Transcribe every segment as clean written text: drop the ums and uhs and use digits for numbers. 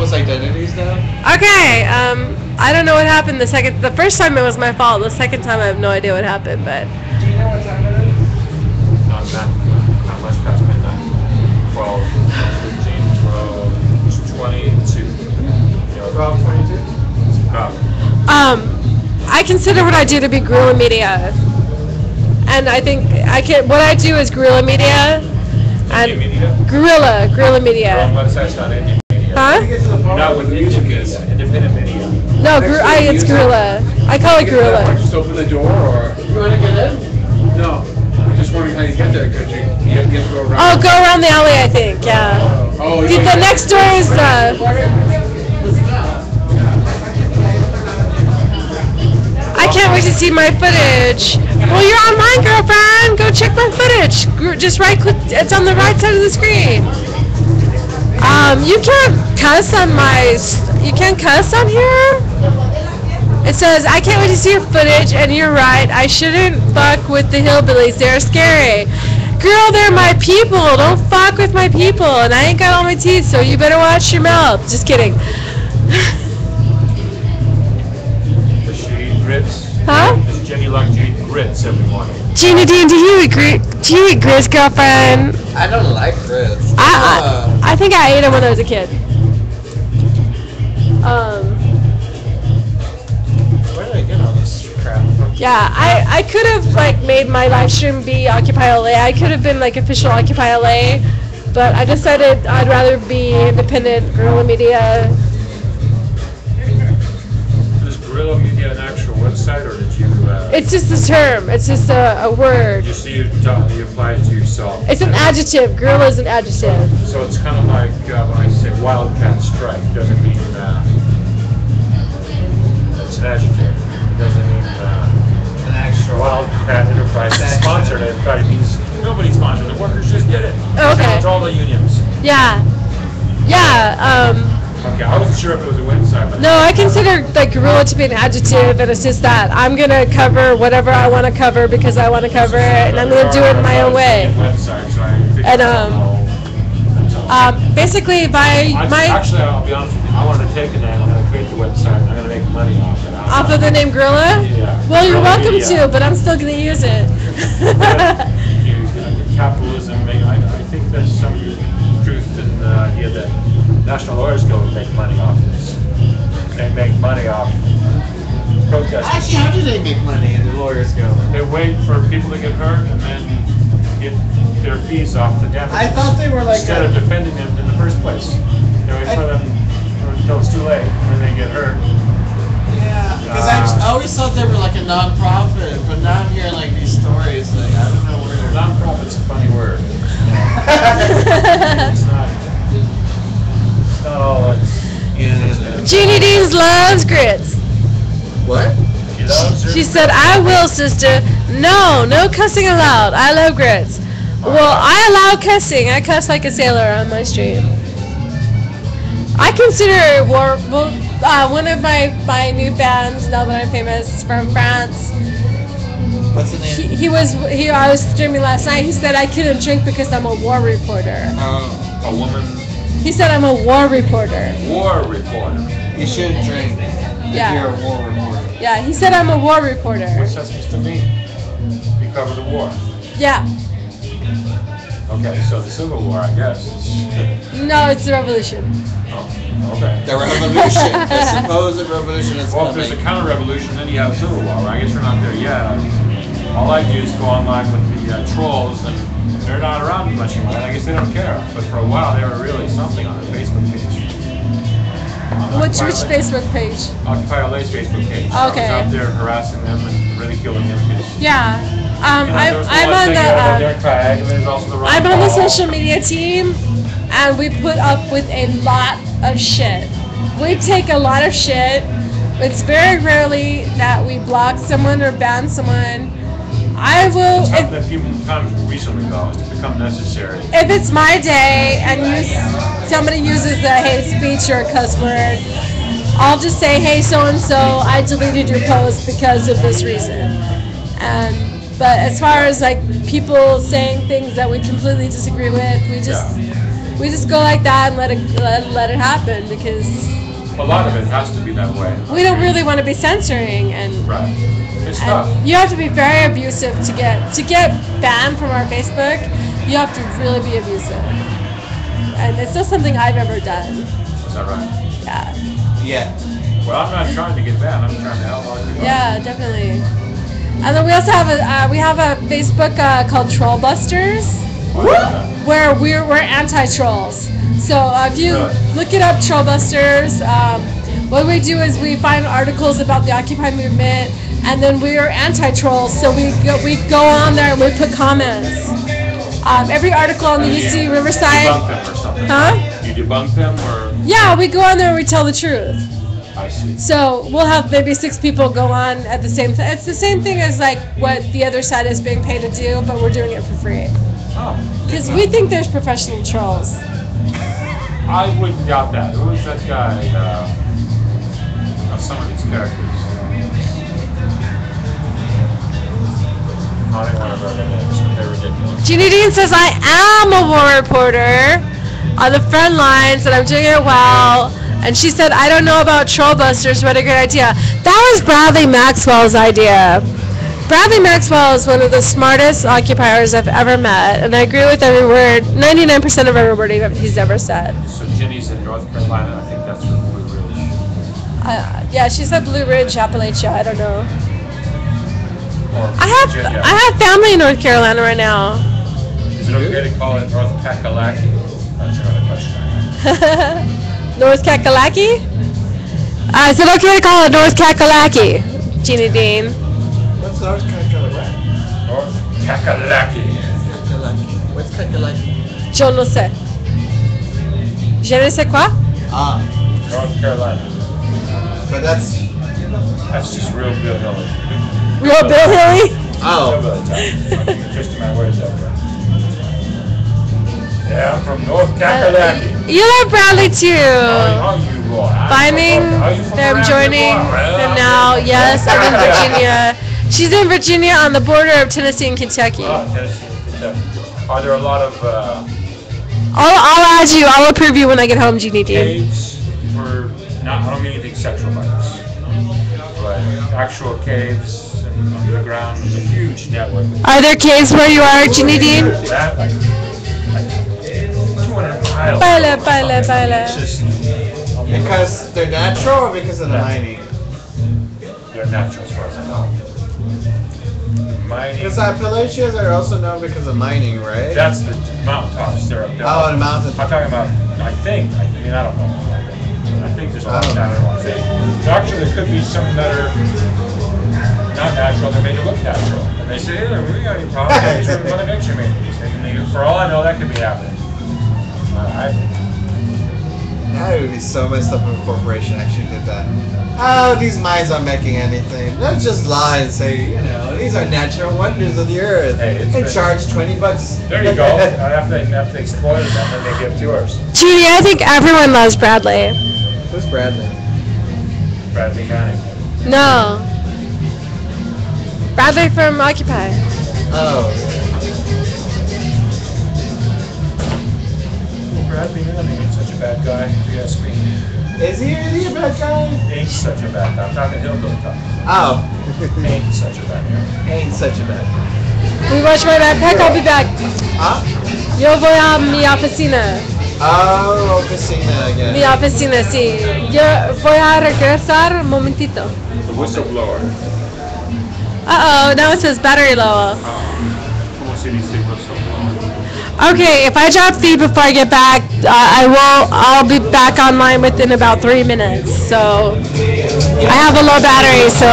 people's identities now? Okay, I don't know what happened the first time it was my fault. The second time I have no idea what happened, but. Do you know what time it is? Not much past midnight. 12, 15, 12, 22. 12:22. I consider what I do to be guerrilla media, and I think what I do is guerrilla media, and guerrilla media. Website's not indie media. Huh? Not what music is. Independent media. No, it's guerrilla. I call it guerrilla. Just open the door, or you want to get in? No, I'm just wondering how you get there. Could you have to go around? Oh, go around the alley, I think. Yeah. Oh, The next door is I can't wait to see my footage. Well, you're online, girlfriend. Go check my footage. Just right click. It's on the right side of the screen. You can't cuss on You can't cuss on here. It says, I can't wait to see your footage, and you're right. I shouldn't fuck with the hillbillies. They're scary. Girl, they're my people. Don't fuck with my people. And I ain't got all my teeth, so you better watch your mouth. Just kidding. Does she eat grits? Huh? Does Jenny like to eat grits every morning? Gina Dean, do you eat grits, girlfriend? I don't like grits. I think I ate them when I was a kid. Where did I get all this crap from? Yeah, I could have made my live stream be Occupy LA. I could have been official Occupy LA, but I decided I'd rather be independent guerrilla media. Is guerrilla media an actual website, or did you? It's just a term. It's just a word. You apply it to yourself. It's an adjective. Guerrilla is an adjective. So it's kind of like when I say wildcat strike, doesn't mean it's an adjective. It doesn't mean An actual wildcat enterprise sponsored it. But it means nobody sponsored. The workers just did it. Okay. It's all the unions. Yeah. Okay, I wasn't sure if it was a website, but No, I consider guerrilla to be an adjective, and it's just that I'm gonna cover whatever I want to cover because I want to cover it, and I'm gonna do it in my own way. And basically, Actually, I'll be honest with you. I wanted to take the name. I'm gonna create the website. I'm gonna make money off it. off of the name Guerrilla. Yeah. Well, you're welcome to, but I'm still gonna use it. Capitalism. I think there's some truth in the idea that National Lawyers Guild make money off this. They make money off protesting. Actually, how do they make money in the Lawyers Guild? They wait for people to get hurt and then get their fees off the damage. I thought they were like instead of defending them in the first place. They wait for them until it's too late and then they get hurt. Yeah, because I always thought they were like a non-profit, but now I'm hearing these stories. I don't know where they're. Non-profit's a funny word. It's not. Oh, Jeannie Deans loves grits. What? She said, I will, sister. No cussing allowed. I love grits. Well, I allow cussing. I cuss like a sailor on my stream. I consider one of my new bands, now that I'm famous, is from France. What's the name? I was streaming last night. He said I couldn't drink because I'm a war reporter. A woman. He said I'm a war reporter. War reporter. You shouldn't drink if you're a war reporter. Yeah, he said I'm a war reporter. What's that supposed to mean? You cover the war. Yeah. Okay, so the Civil War, I guess. No, it's the revolution. Oh, okay. The revolution. The supposed revolution is Well, if there's a counter-revolution, then you have a Civil War. I guess we're not there yet. All I do is go online with the trolls, and they're not around much anymore. I guess they don't care. But for a while, they were really something on the Facebook page. Which Facebook page? Occupy LA's Facebook page. Okay. I was out there harassing them and ridiculing them. Yeah. I'm on the social media team, and we put up with a lot of shit. We take a lot of shit. It's very rarely that we block someone or ban someone. I will. It's happened a few times recently, though. It's become necessary. If it's my day and somebody uses a hate speech or a cuss word, I'll just say, hey, so-and-so, I deleted your post because of this reason. But as far as people saying things that we completely disagree with, we just we just go like that and let it happen because A lot of it has to be that way. we don't really want to be censoring and. Right. It's tough. And you have to be very abusive to get banned from our Facebook. You have to really be abusive, and it's not something I've ever done. Is that right? Yeah. Yeah. Well, I'm not trying to get banned. I'm trying to outlaw you. Yeah, definitely. And then we also have a Facebook called Trollbusters, where we're anti-trolls. So if you look it up, Trollbusters, what we do is we find articles about the Occupy movement, and then we are anti-trolls. So we go on there and we put comments. Every article on the UC Riverside. Debunk them or something. Huh? You debunk them or? Yeah, we go on there and we tell the truth. I see. So we'll have maybe 6 people go on at the same time. It's the same thing as like what the other side is being paid to do, but we're doing it for free. Oh. Because we think there's professional trolls. I wouldn't doubt that. Who is that guy? Some of these characters. I don't want to remember their names, but they're ridiculous. Jeannie Dean says, I am a war reporter on the front lines and I'm doing it well. And she said, I don't know about Trollbusters, what a great idea. That was Bradley Maxwell's idea. Bradley Maxwell is one of the smartest occupiers I've ever met, and I agree with every word, 99% of every word he's ever said. So Ginny's in North Carolina. I think that's the Blue Ridge. Yeah, she said Blue Ridge, Appalachia, I don't know. Or I Virginia. have family in North Carolina right now. Is it okay to call it North Kakalaki? That's another question. North Kakalaki? Is it okay to call it North Kakalaki, Jeannie Dean? What's North Kakalaki? North Kakalaki. What's Kakalaki? Je ne sais. Je ne sais quoi? Ah, North Carolina. but that's. That's just real hillbilly. Real Bill Hilly? Oh. Hillbilly town. I'm twisting my words up there. Yeah, I'm from North Kakalaki. You love Bradley too. How you roll? Finding them, joining them now. Yes, I'm in Virginia. She's in Virginia on the border of Tennessee and Kentucky. Oh, Tennessee, Kentucky. Are there a lot of I'll add you. I'll approve you when I get home, Jeannie Dean. caves for, not, I don't mean anything sexual like this, but actual caves and underground? There's a huge network. Are there caves where you are, Jeannie Dean? That, like 200 miles. Baila, baila, baila. It's just, Because they're natural or because of the mining? they're natural as far as I know. Mining. Because Appalachians are also known because of mining, right? That's the mountaintops. They're up there. Oh, the mountains. I'm talking about, I think, I mean, I don't know. I think there's a lot of natural things. So actually, there could be some that are not natural, they're made to look natural. And they say, hey, we got any problems? Yeah, these are Mother Nature made these. And for all I know, that could be happening. That would be so messed up if a corporation actually did that. Oh, these mines aren't making anything. Let's just lie and say, you know, these are natural wonders of the earth. Hey, it's and been- charge $20. There you go. After they exploit them, then they give to us. Jeannie, I think everyone loves Bradley. Who's Bradley? Bradley County. No. Bradley from Occupy. Oh. Bradley County ain't such a bad guy, if you ask me. Is he really a bad guy? Ain't such a bad guy. I'm talking hillbilly talk. Oh. Ain't such a bad guy. Ain't such a bad guy. We watch my backpack, I'll be back. Huh? Yo voy a mi oficina. Oh, oficina again. Mi oficina, sí. Yo voy a regresar un momentito. The whistleblower. Uh-oh, now it says battery low. Como se dice whistleblower? Okay, if I drop feed before I get back, I'll be back online within about 3 minutes. So I have a low battery, so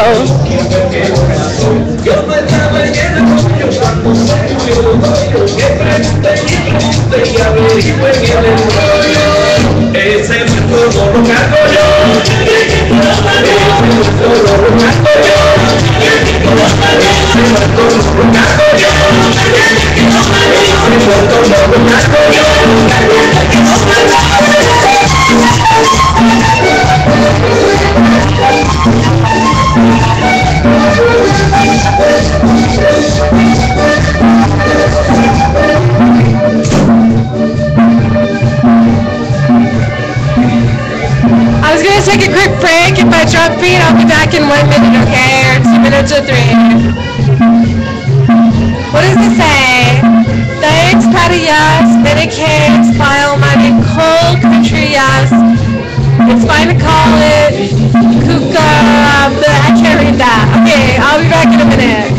I was gonna take a quick break. If I drop beat, I'll be back in 1 minute, okay? Or 2 minutes or 3. What does it say? Thanks, Patty, yes. Many cakes, smile, money, cold country, yes. It's fine to call it Kuka, but I can't read that. Okay, I'll be back in a minute.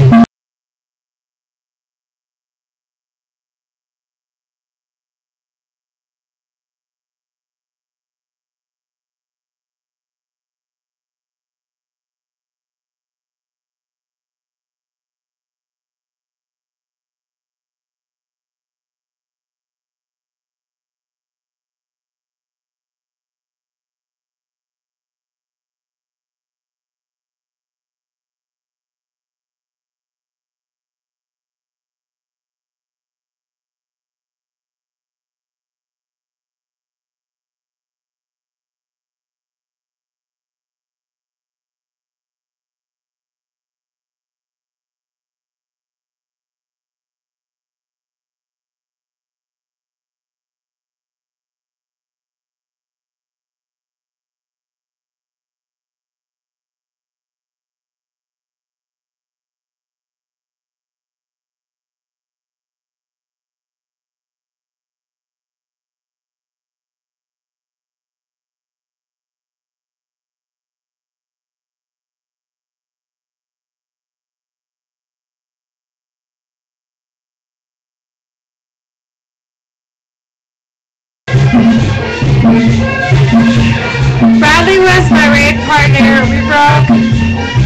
Bradley was my raid partner. We broke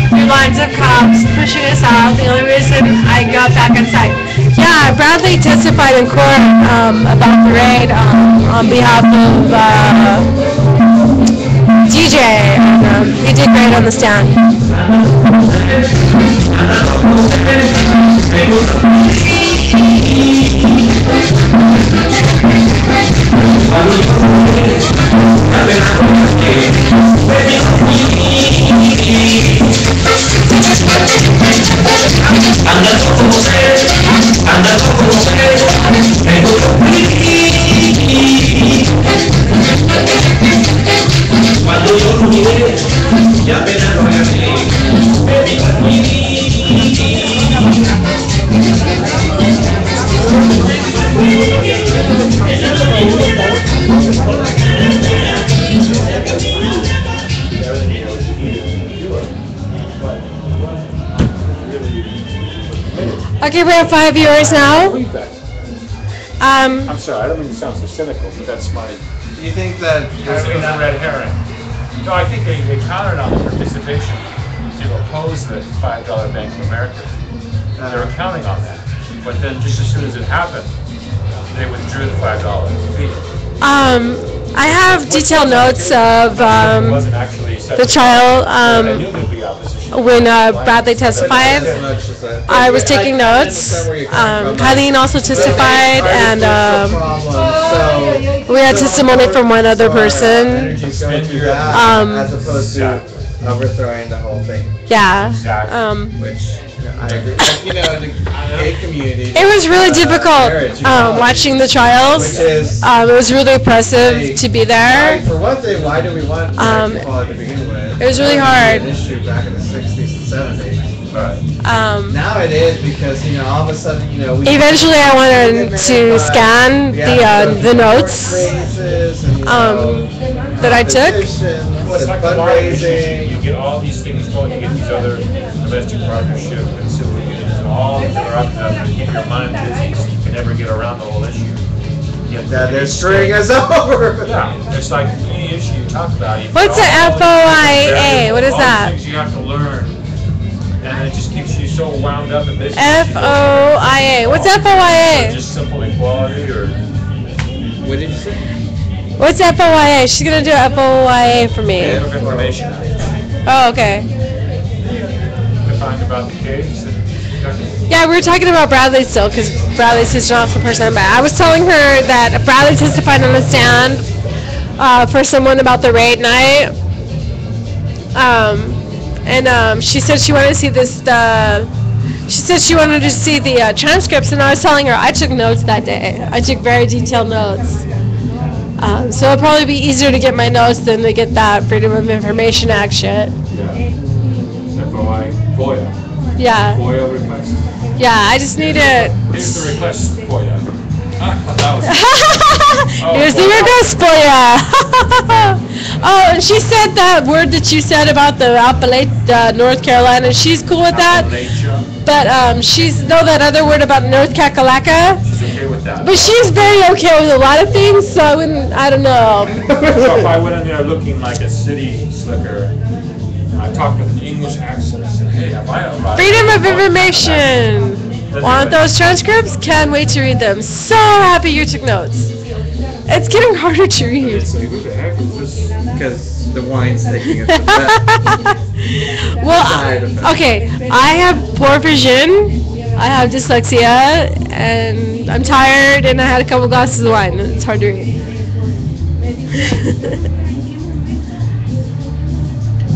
through lines of cops pushing us out. The only reason I got back inside. Yeah, Bradley testified in court about the raid on behalf of DJ. He did great on the stand. Okay, we have 5 viewers now. I'm sorry, I don't mean to sound so cynical, but that's my... Do you think that It was a red herring. No, I think they counted on the participation to oppose the $5 Bank of America. They were counting on that. But then just as soon as it happened, they withdrew the $5 fee. I have detailed notes of the trial when Bradley testified. I was taking notes. Colleen also testified, and we had testimony from one other person. as opposed to overthrowing the whole thing? Yeah. Which I agree. You know, the gay community. It was really difficult watching the trials. It was really impressive to be there. For one thing, why do we want equality to begin with? It was really hard. An issue back in the 60s and 70s. Right. Now it is because, you know, all of a sudden, you know, we Eventually, I wanted to scan the notes that I took. It's like fundraising. You get all these things going. You get these other domestic partnership and civil unions and all that are up to keep your mind busy so you can never get around the whole issue. that they're screwing us over. Yeah, it's like any issue you talk about. What's a FOIA? What is that? All the things you have to learn, and it just keeps you so wound up in business. FOIA. What's FOIA? Just simple equality, or What did you say? What's FOIA? She's gonna do FOIA for me. Freedom of Information Act. Oh, okay. Defined about the case. Yeah, we were talking about Bradley still, because Bradley's his awful person. But I was telling her that Bradley testified on the stand for someone about the raid night. She said she wanted to see this. She said she wanted to see the transcripts, and I was telling her I took notes that day. I took very detailed notes. So it'll probably be easier to get my notes than to get that Freedom of Information Act shit. Yeah. FOI, FOIA. Yeah. FOIA request. Yeah, I just need to... Here's the request, FOIA. That was Here's the request for ya. Oh, and she said that word that you said about the Appalachia, North Carolina. She's cool with that. But she's that other word about North Kakalaka. She's okay with that. But she's very okay with a lot of things, so I don't know. So if I went in there looking like a city slicker, I talked with an English accent. I said, hey, have I arrived? Freedom of Information. Want those transcripts? Can't wait to read them. So happy you took notes. It's getting harder to read. Who the heck is this? Because the wine's taking it. Well, okay, I have poor vision, I have dyslexia, and I'm tired, and I had a couple glasses of wine. It's hard to read.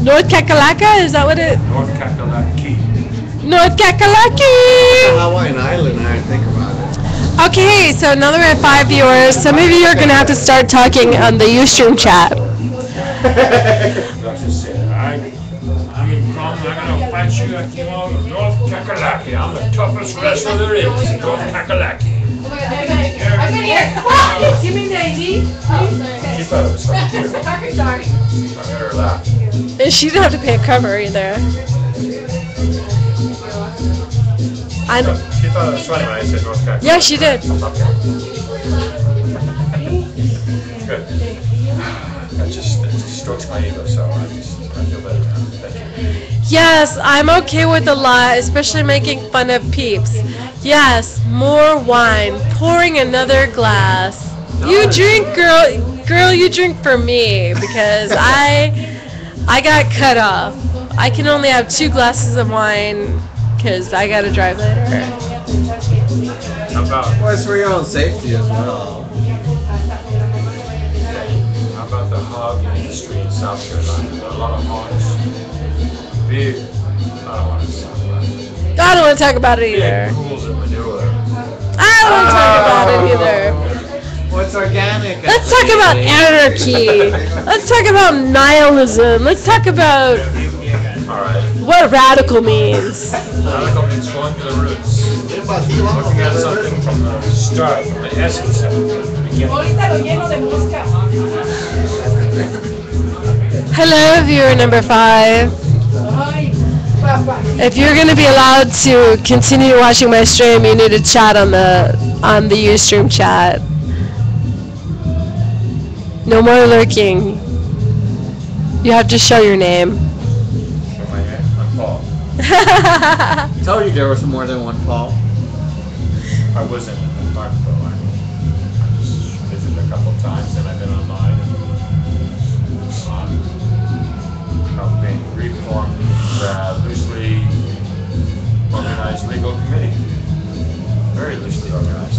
North Kakalaka, is that what it? North Kakalaki. North Kakalaki! Hawaiian Island, I think about it. Okay, so now that we're at 5 viewers, some of you are going to have to start talking on the Ustream chat. I'm gonna fight you like you know North Kakalaki. I'm the toughest wrestler there is. North Kakalaki. I'm in here. Give me the ID. She thought it was funny too. Sorry. I made her laugh. And she didn't have to pay a cover either. She thought it was funny when I said North Kakalaki. Yeah, she did. Good. That just strokes my ego, so I feel better now. Thank you. Yes, I'm okay with a lot, especially making fun of peeps. Yes, more wine. Pouring another glass. You drink, girl. Girl, you drink for me because I got cut off. I can only have 2 glasses of wine because I gotta drive later. How about? Well, it's for your own safety as well. How about the hog industry in South Carolina? There are a lot of hogs. Big. I don't want to talk about it. I don't want to talk about it either. Big pools of manure. I don't want to talk about it either. What's organic? Let's talk about anarchy. Let's talk about nihilism. Let's talk about Alright. what radical means. Radical means going to the roots. Looking at something from the start, from the essence of the beginning. Hello, viewer number 5. If you're going to be allowed to continue watching my stream, you need to chat on the Ustream chat. No more lurking. You have to show your name. Show my name. I'm Paul. I told you there was more than one Paul. I wasn't in the park though. I just visited a couple times and I've been online and helping reform the loosely organized legal committee. Very loosely organized.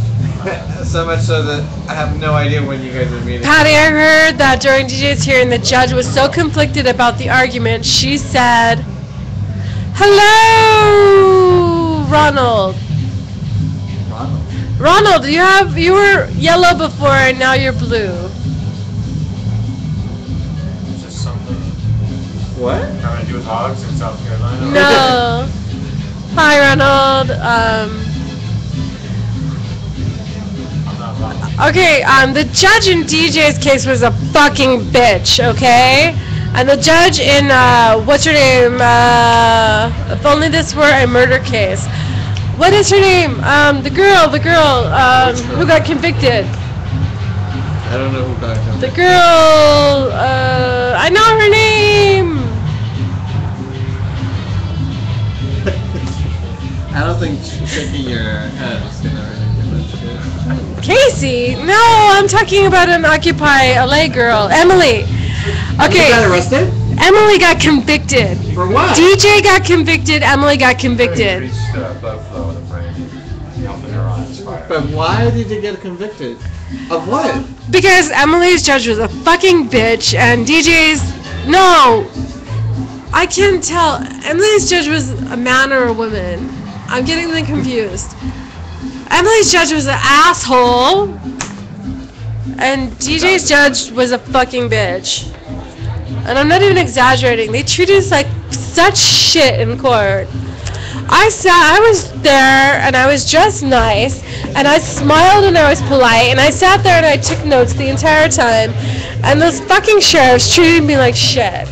So much so that I have no idea when you guys are meeting. Patty, I heard that during DJ's hearing, the judge was so conflicted about the argument, she said, "Hello, Ronald. Ronald, you were yellow before and now you're blue." Is this something What? having to do with hogs in South Carolina? No. Hi, Ronald. I'm not wrong. Okay, the judge in DJ's case was a fucking bitch, okay? And the judge in, what's her name? If only this were a murder case. What is her name? The girl, who got convicted. I don't know who got him. The girl, I know her name. I don't think shaking your head is gonna really do much good. Casey? No, I'm talking about an Occupy LA girl. Emily. Okay. You got arrested? Emily got convicted. For what? DJ got convicted. Emily got convicted. Increased blood flow in the brain, helping neurons fire. But why did you get convicted? Of what? Because Emily's judge was a fucking bitch, and DJ's... No! I can't tell. Emily's judge was a man or a woman. I'm getting them confused. Emily's judge was an asshole. And DJ's judge was a fucking bitch. And I'm not even exaggerating. They treated us like such shit in court. I was there, and I was dressed nice, and I smiled and I was polite, and I sat there and I took notes the entire time, and those fucking sheriffs treated me like shit.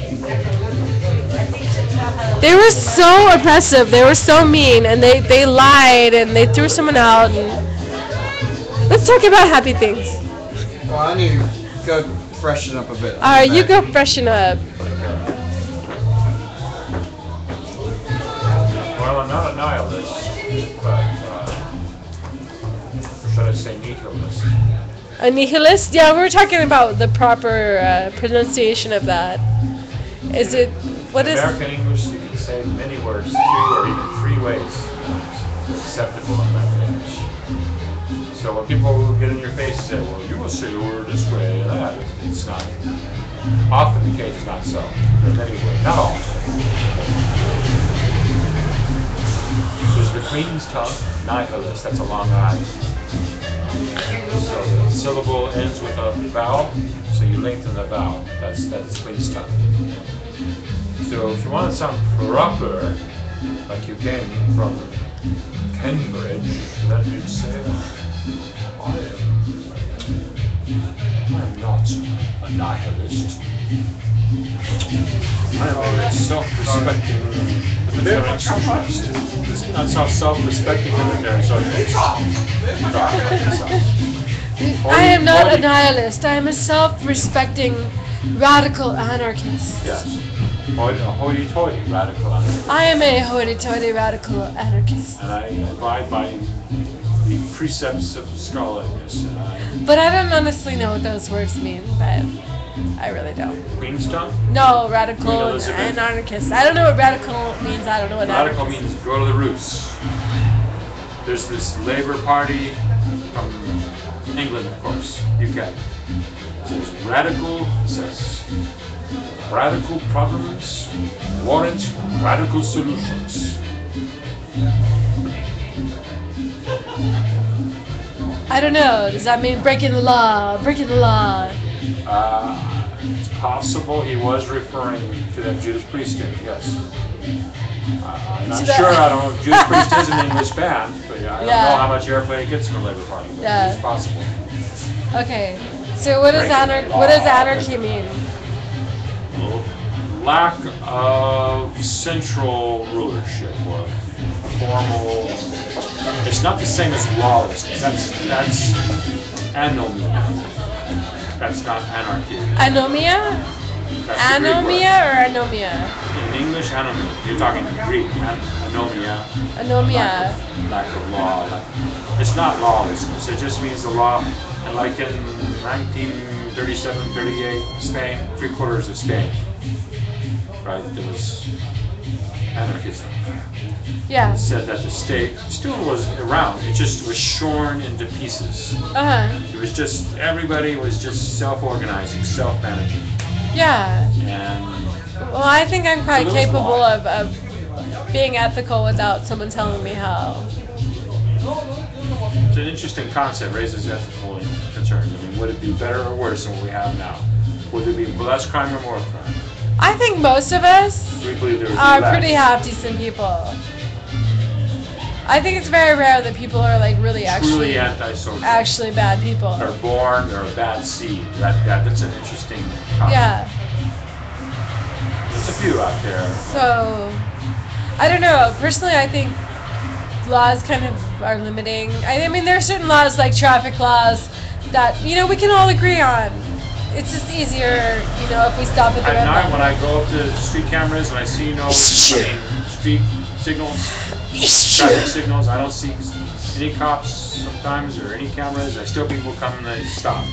They were so oppressive, they were so mean, and they lied, and they threw someone out, and let's talk about happy things. Well, I need to go freshen up a bit. Alright, you go freshen up. Well, I'm not a nihilist, but or should I say nihilist? A nihilist? Yeah, we were talking about the proper pronunciation of that. Is it, what In is... American English, you can say many words, 2 or even 3 ways acceptable in that language. So when people get in your face and say, well, you will say the word this way and that, it's not. Often the case is not so. There are many ways, not all. There's the Queen's tongue, nihilist, that's a long I. So the syllable ends with a vowel, so you lengthen the vowel. That's Queen's tongue. So if you want to sound proper, like you came from Cambridge, then you'd say, I am not a nihilist. I am a self-respecting libertarian socialist. Not self-respecting libertarian socialist. I am not a nihilist. I am a self-respecting radical anarchist. Yes. A hoity-toity radical anarchist. I am a hoity-toity radical anarchist. And I abide by the precepts of scholarliness. But I don't honestly know what those words mean, but I really don't. Queen's tongue? No, radical Queen and Elizabeth. anarchist. I don't know what radical means. I don't know what Radical anarchist means go to the roots. There's this Labour Party from England, of course, UK. It says radical, it says radical problems warrant radical solutions. I don't know. Does that mean breaking the law? Breaking the law? It's possible he was referring to that Judas Priest thing, yes. I'm not sure, I don't know if Judas Priest is an English band, but yeah, I don't know how much airplay it gets from the Labour Party, but it's possible. Okay. So what does anarchy mean? Lack of central rulership or formal. It's not the same as lawlessness. That's anomia. That's not anarchy. Anomia? Anomia or anomia? In English, anomia. You're talking Greek. Anomia. Anomia. Lack of law. It's not lawlessness. It just means the law. And like in 1937, 38, Spain, 3/4 of Spain, right? There was anarchism. Yeah. It said that the state still was around. It just was shorn into pieces. It was just, everybody was just self-organizing, self-managing. Yeah. And well, I think I'm quite capable of being ethical without someone telling me how. it's an interesting concept, raises ethical concerns. I mean, would it be better or worse than what we have now? Would it be less crime or more crime? I think most of us We believe there would be are less. pretty half-decent people. I think it's very rare that people are like really Truly antisocial. actually bad people. They're born, they're a bad seed. That's an interesting concept. Yeah. There's a few out there. So, I don't know. Personally, I think laws kind of are limiting. I mean, there are certain laws like traffic laws that, you know, we can all agree on. It's just easier, you know, if we stop at the At red night light. when I go up to street cameras and I see street signals, traffic signals, I don't see any cops sometimes or any cameras. I still people come and they stop.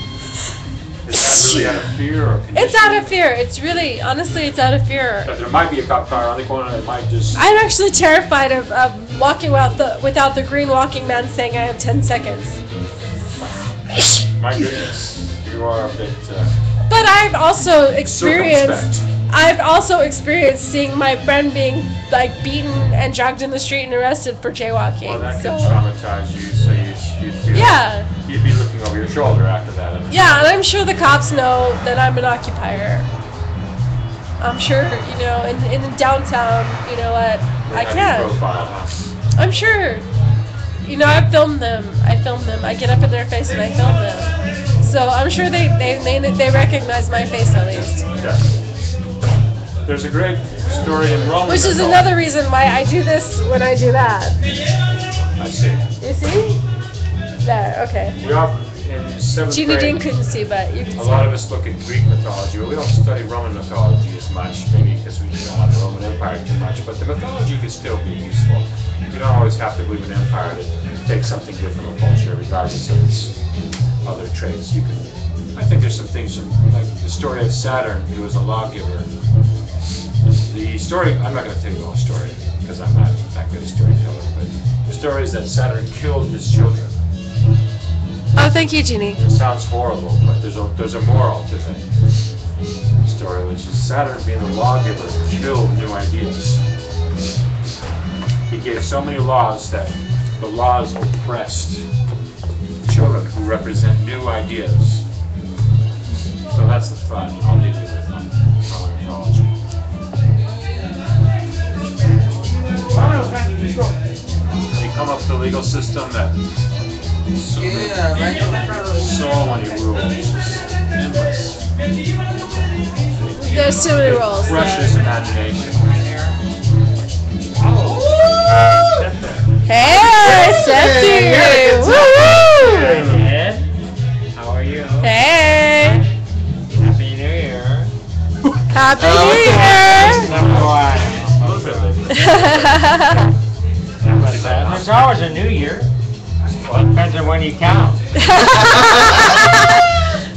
Is that really out of fear or conditioning? It's out of fear. It's really, honestly, it's out of fear. But there might be a cop car on the corner that might just... I'm actually terrified of walking without the green walking man saying I have 10 seconds. My goodness, you are a bit... But I've also experienced... circumspect. I've also experienced seeing my friend being like beaten and dragged in the street and arrested for jaywalking. Well, that so could traumatize you, so you'd feel yeah, you'd be looking over your shoulder after that. yeah, and I'm sure the cops know that I'm an occupier. I'm sure, you know, in downtown, you know what, I can. Profile, huh? I'm sure. You know, I filmed them. I get up in their face and I film them. So I'm sure they recognize my face at least. Yeah. There's a great story in Roman. Which is another reason why I do this when I do that. I see. You see? There, okay. We often, in 7th Gina grade, Dean couldn't see, but you can a see. lot of us look at Greek mythology. Well, we don't study Roman mythology as much, maybe because we don't have the Roman Empire too much, but the mythology can still be useful. You don't always have to believe in empire to take something good from a culture, regardless of its other traits. You can. I think there's some things, like the story of Saturn, who was a lawgiver. The story, I'm not going to tell you the whole story, because I'm not that good a storyteller, but the story is that Saturn killed his children. Oh, thank you, Jeannie. It sounds horrible, but there's a moral to the story, which is Saturn, being the lawgiver, killed new ideas. He gave so many laws that the laws oppressed children who represent new ideas. So that's the fun. I'll leave you with Roman mythology. You come up with a legal system that so many rules, endless. There's too many rules. Crushes imagination. Hey, Sexy! Woo Hi, Ed. How are you? Hey! Happy New Year. Happy New Year! There's always a new year. Depends on when you count.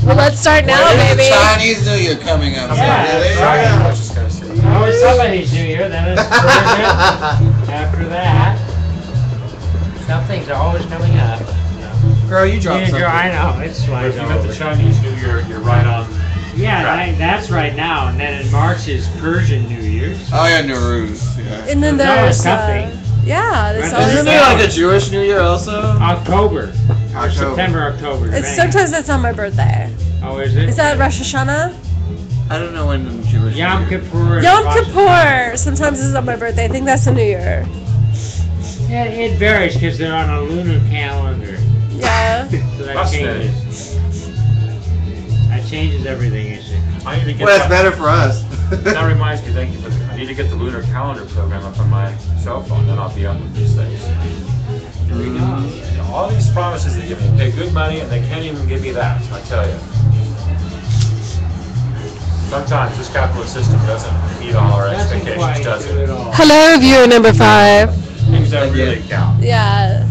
Well, let's start now, When is the baby. Chinese New Year coming up? Yeah, There you right. go. I was just gonna say. Always somebody's new year, then it's Persian. After that, something's always coming up. Girl, you dropped something. I know, it's But like if you got the Chinese New Year, you're right on. yeah, that's right now, and then in March is Persian New Year's. Oh yeah, Nowruz. Yeah. And then There's always there's, something. yeah, there's Isn't always. Isn't there like a Jewish New Year also? October. October. September, October. It's depending. sometimes that's on my birthday. Oh, is it? Is that Rosh Hashanah? I don't know when the Jewish Yom New Year. Kippur. Yom Kippur. Sometimes it's on my birthday. I think that's the New Year. Yeah, it varies because they're on a lunar calendar. Yeah. So that changes. That changes everything, you see. I need to get Well, it's that. better for us. That reminds me, thank you for the, I need to get the lunar calendar program up on my cell phone, then I'll be up with these things. Here we go. All these promises they give me, pay good money, and they can't even give me that, I tell you. Sometimes this capitalist system doesn't meet all our Doesn't expectations, quite does do it it? all. Hello, viewer number 5. Things that really count. Yeah.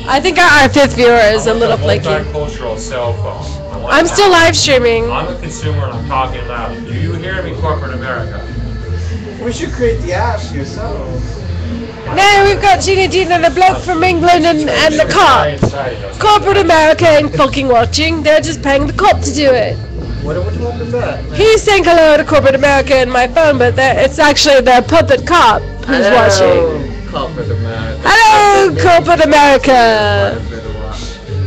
I think our 5th viewer is a little flaky. Multicultural cell phone. I want I'm that. still live streaming. I'm a consumer and I'm talking loud. Do you hear me, corporate America? We should create the app yourself. Now we've got Gina Dean and a bloke from England and the cop. Corporate America ain't fucking watching. They're just paying the cop to do it. What are we talking about? He's saying hello to corporate America in my phone, but it's actually the puppet cop who's watching. Corporate America. Hello, corporate America.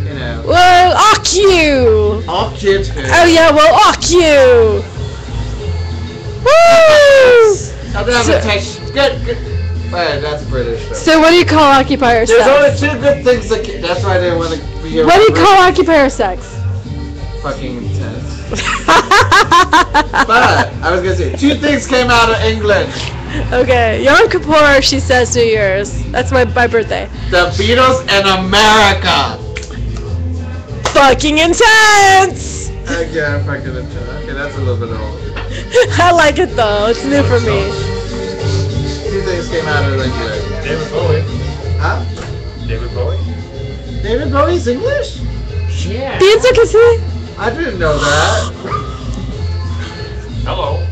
You know. Well, ock you. Orchid. Oh yeah, well, ock you. Woo! Good. Wait, that's British. Though. So what do you call occupier There's only sex? 2 good things that that's why I didn't want to be here. What do you call occupier sex? Fucking intense. But I was gonna say 2 things came out of England. Okay, Yom Kippur, she says New Year's. That's my birthday. The Beatles and America. Fucking intense! Yeah, fucking intense. Okay, that's a little bit old. I like it though, it's new for me. 2 things came out of England. David Bowie. Huh? David Bowie? David Bowie's English? Yeah. Pienso que sí. I didn't know that. Hello.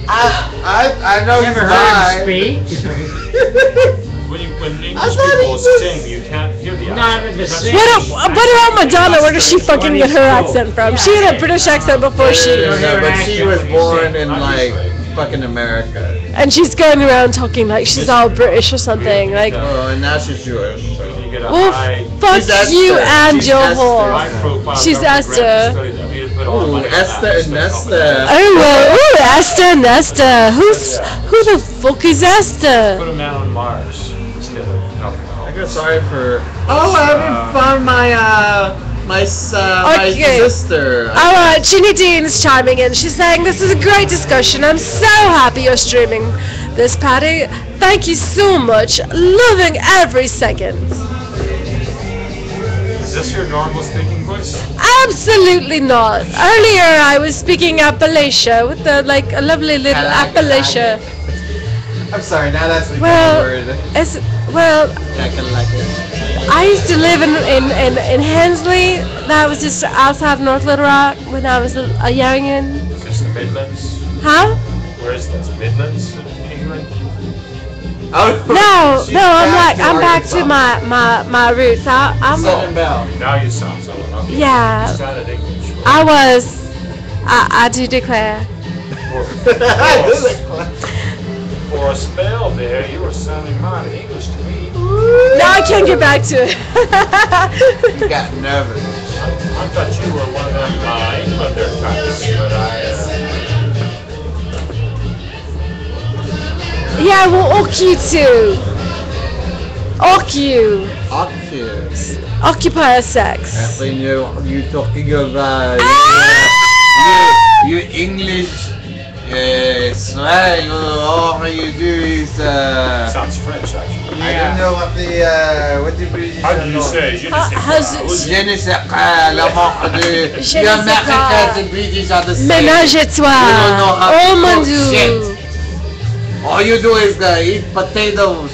I know You he's ever heard lying. him speak? When I English thought people he was- sing, you can't hear the Not accent. even the That's- same. What about Madonna? Where does she fucking get her accent from? She had a British accent before she... Yeah, but she was born in like fucking America. And she's going around talking like she's all British or something. Like, Oh, and now she's Jewish. So you get a well, high fuck She's Esther. you and She's your Esther. whore. profile. She's Esther. Ooh, Esther and Esther. Oh, ooh, Esther, Nesta. Who the fuck is Put Esther? a man on Mars instead of nothing I else. feel sorry for. Oh, I haven't found my my Okay. sister. Alright, Ginny Dean's chiming in. She's saying, this is a great discussion. I'm so happy you're streaming this, Patty. Thank you so much. Loving every second. Is this your normal speaking voice? Absolutely not. Earlier I was speaking Appalachia with a lovely little Appalachia. I'm sorry. Now that's the Well, word. I used to live in Hensley. That was just outside North Little Rock when I was a youngin'. Is this the Midlands? Huh? Where is this? Midlands in England? Oh, No, she's I'm back to Arkansas. my roots. I'm Southern Belle. Now you sound something. Okay. Yeah. You sounded English. I do declare. For a spell there, you were sounding mighty English to me. Now I can't get back to it. You got nervous. I thought you were one of them Englander types, but Yeah, well, fuck you too. Fuck you. Octave. Occupier sex. Kathleen, you talking about you English slang. All you do is sounds French actually. I don't know what the what the British. How do you say? Je ne sais How's pas. it- Je ne sais pas la marque de. Je The ne sais pas. Americans and British are the same. Ménage-toi. You don't know how Oh to mon cook dieu. shit. All you do is eat potatoes.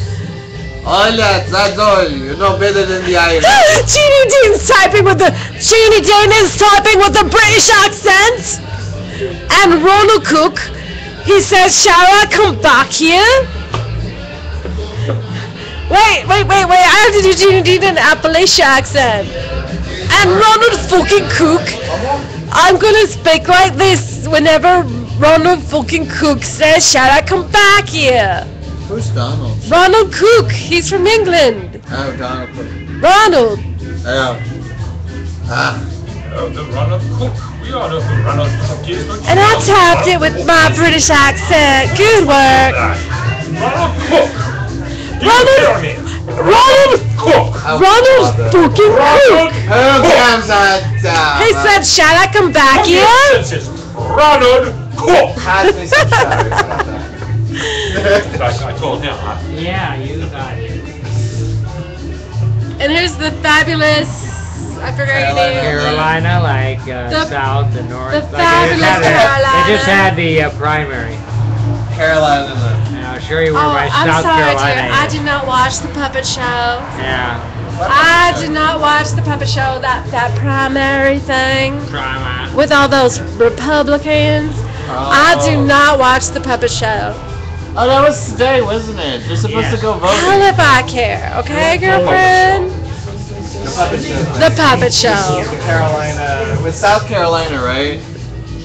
All that's all. You know better than the Irish. Jeannie Dean's typing with the Jeannie Dean is typing with a British accent. And Ronald Cook, he says, shall I come back here? Wait. I have to do Jeannie Dean in Appalachia accent. And Ronald fucking Cook, I'm gonna speak like this whenever Ronald fucking Cook says, shall I come back here? Who's Donald? Ronald Cook, he's from England. Oh, Donald. Ronald. Oh. Ah. Oh, the Ronald Cook. We all know who Ronald Cook is. Don't you And I know? tapped it with my British accent. Good work. Ronald Cook. You Ronald- hear me? Ronald Cook. Ronald fucking Cook. Who comes at He said, shall I come back here? Ronald Cook. Has me some shows about that. I told him, huh? Yeah, you got it. And here's the fabulous, I forgot your name. Carolina, like The- south and north. the Like, fabulous they just Carolina. had the primary. Carolina. And I'll show you where Oh, my I'm South sorry, dear. Carolina I is. did not watch the puppet show. Yeah, I did not watch the puppet show, that primary thing drama. with all those Republicans. I do not watch the puppet show. Oh, that was today, wasn't it? You're supposed to go Hell voting. if I care, okay, girlfriend? The puppet show. The puppet show. Carolina. With South Carolina, right?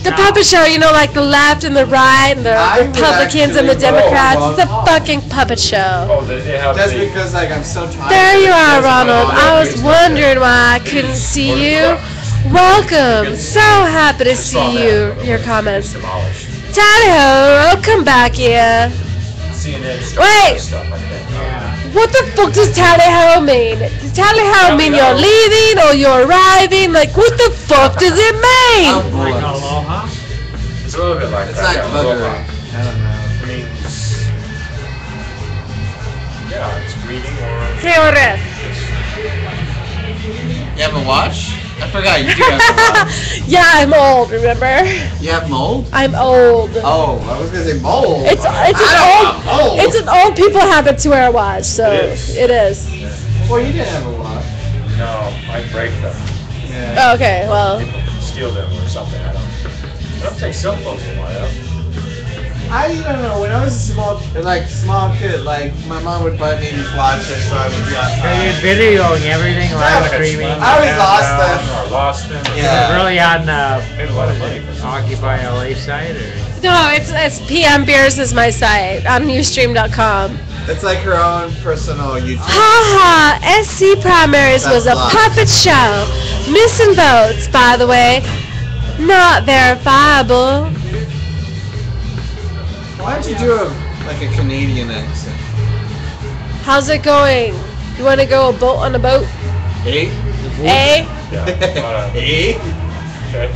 The puppet show, you know, like the left and the right, and the I would Republicans and the actually Democrats. vote. It's a fucking puppet show. Oh, they have Just the... because, like, I'm so tired. There you are, There's Ronald. no I was reason. wondering why I couldn't see you. Welcome. So happy to see you. Your comments. Demolished. Tally ho, oh, come back here. CNN Wait. stuff like that. Yeah. What the fuck does tally ho mean? Does tally ho mean you're leaving or you're arriving? Like, what the fuck does it mean? Like aloha? It's a little bit like It's that. like yeah, bugger. aloha. I don't know. It means... Yeah, it's greeting or... Here it is. You have a watch? I forgot you do have a watch. Yeah, I'm old, remember? You have mold? I'm old. Oh, I was gonna say mold. It's an old it's an old people habit to wear a watch, so it is. Well, you didn't have a watch. No, I break them. Yeah. Oh, okay, well. People steal them or something. I don't take cell phones anymore. I don't know. When I was a small kid, like my mom would buy me these watches, so I would be on So you're time. videoing everything, live streaming. I always lost them. Or lost them. Yeah. Really on Paid a lot of money for something. Occupy LA site or? No, it's PMbeers is my site on Ustream.com. It's like her own personal YouTube. Haha, SC Primaries was a That's puppet show. Missing votes, by the way. Not verifiable. Why don't you do a Canadian accent? How's it going? You want to go on a boat? Hey? Eh? Yeah. Hey? Okay.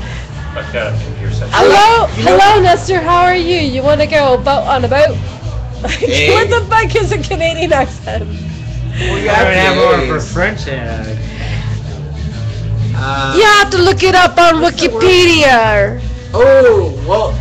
Like that, I think you're saying. Hello, Nestor. How are you? You want to go on a boat? Eh? What the fuck is a Canadian accent? Well, you I would have one for A's. French. You have to look it up on Wikipedia. Oh, well,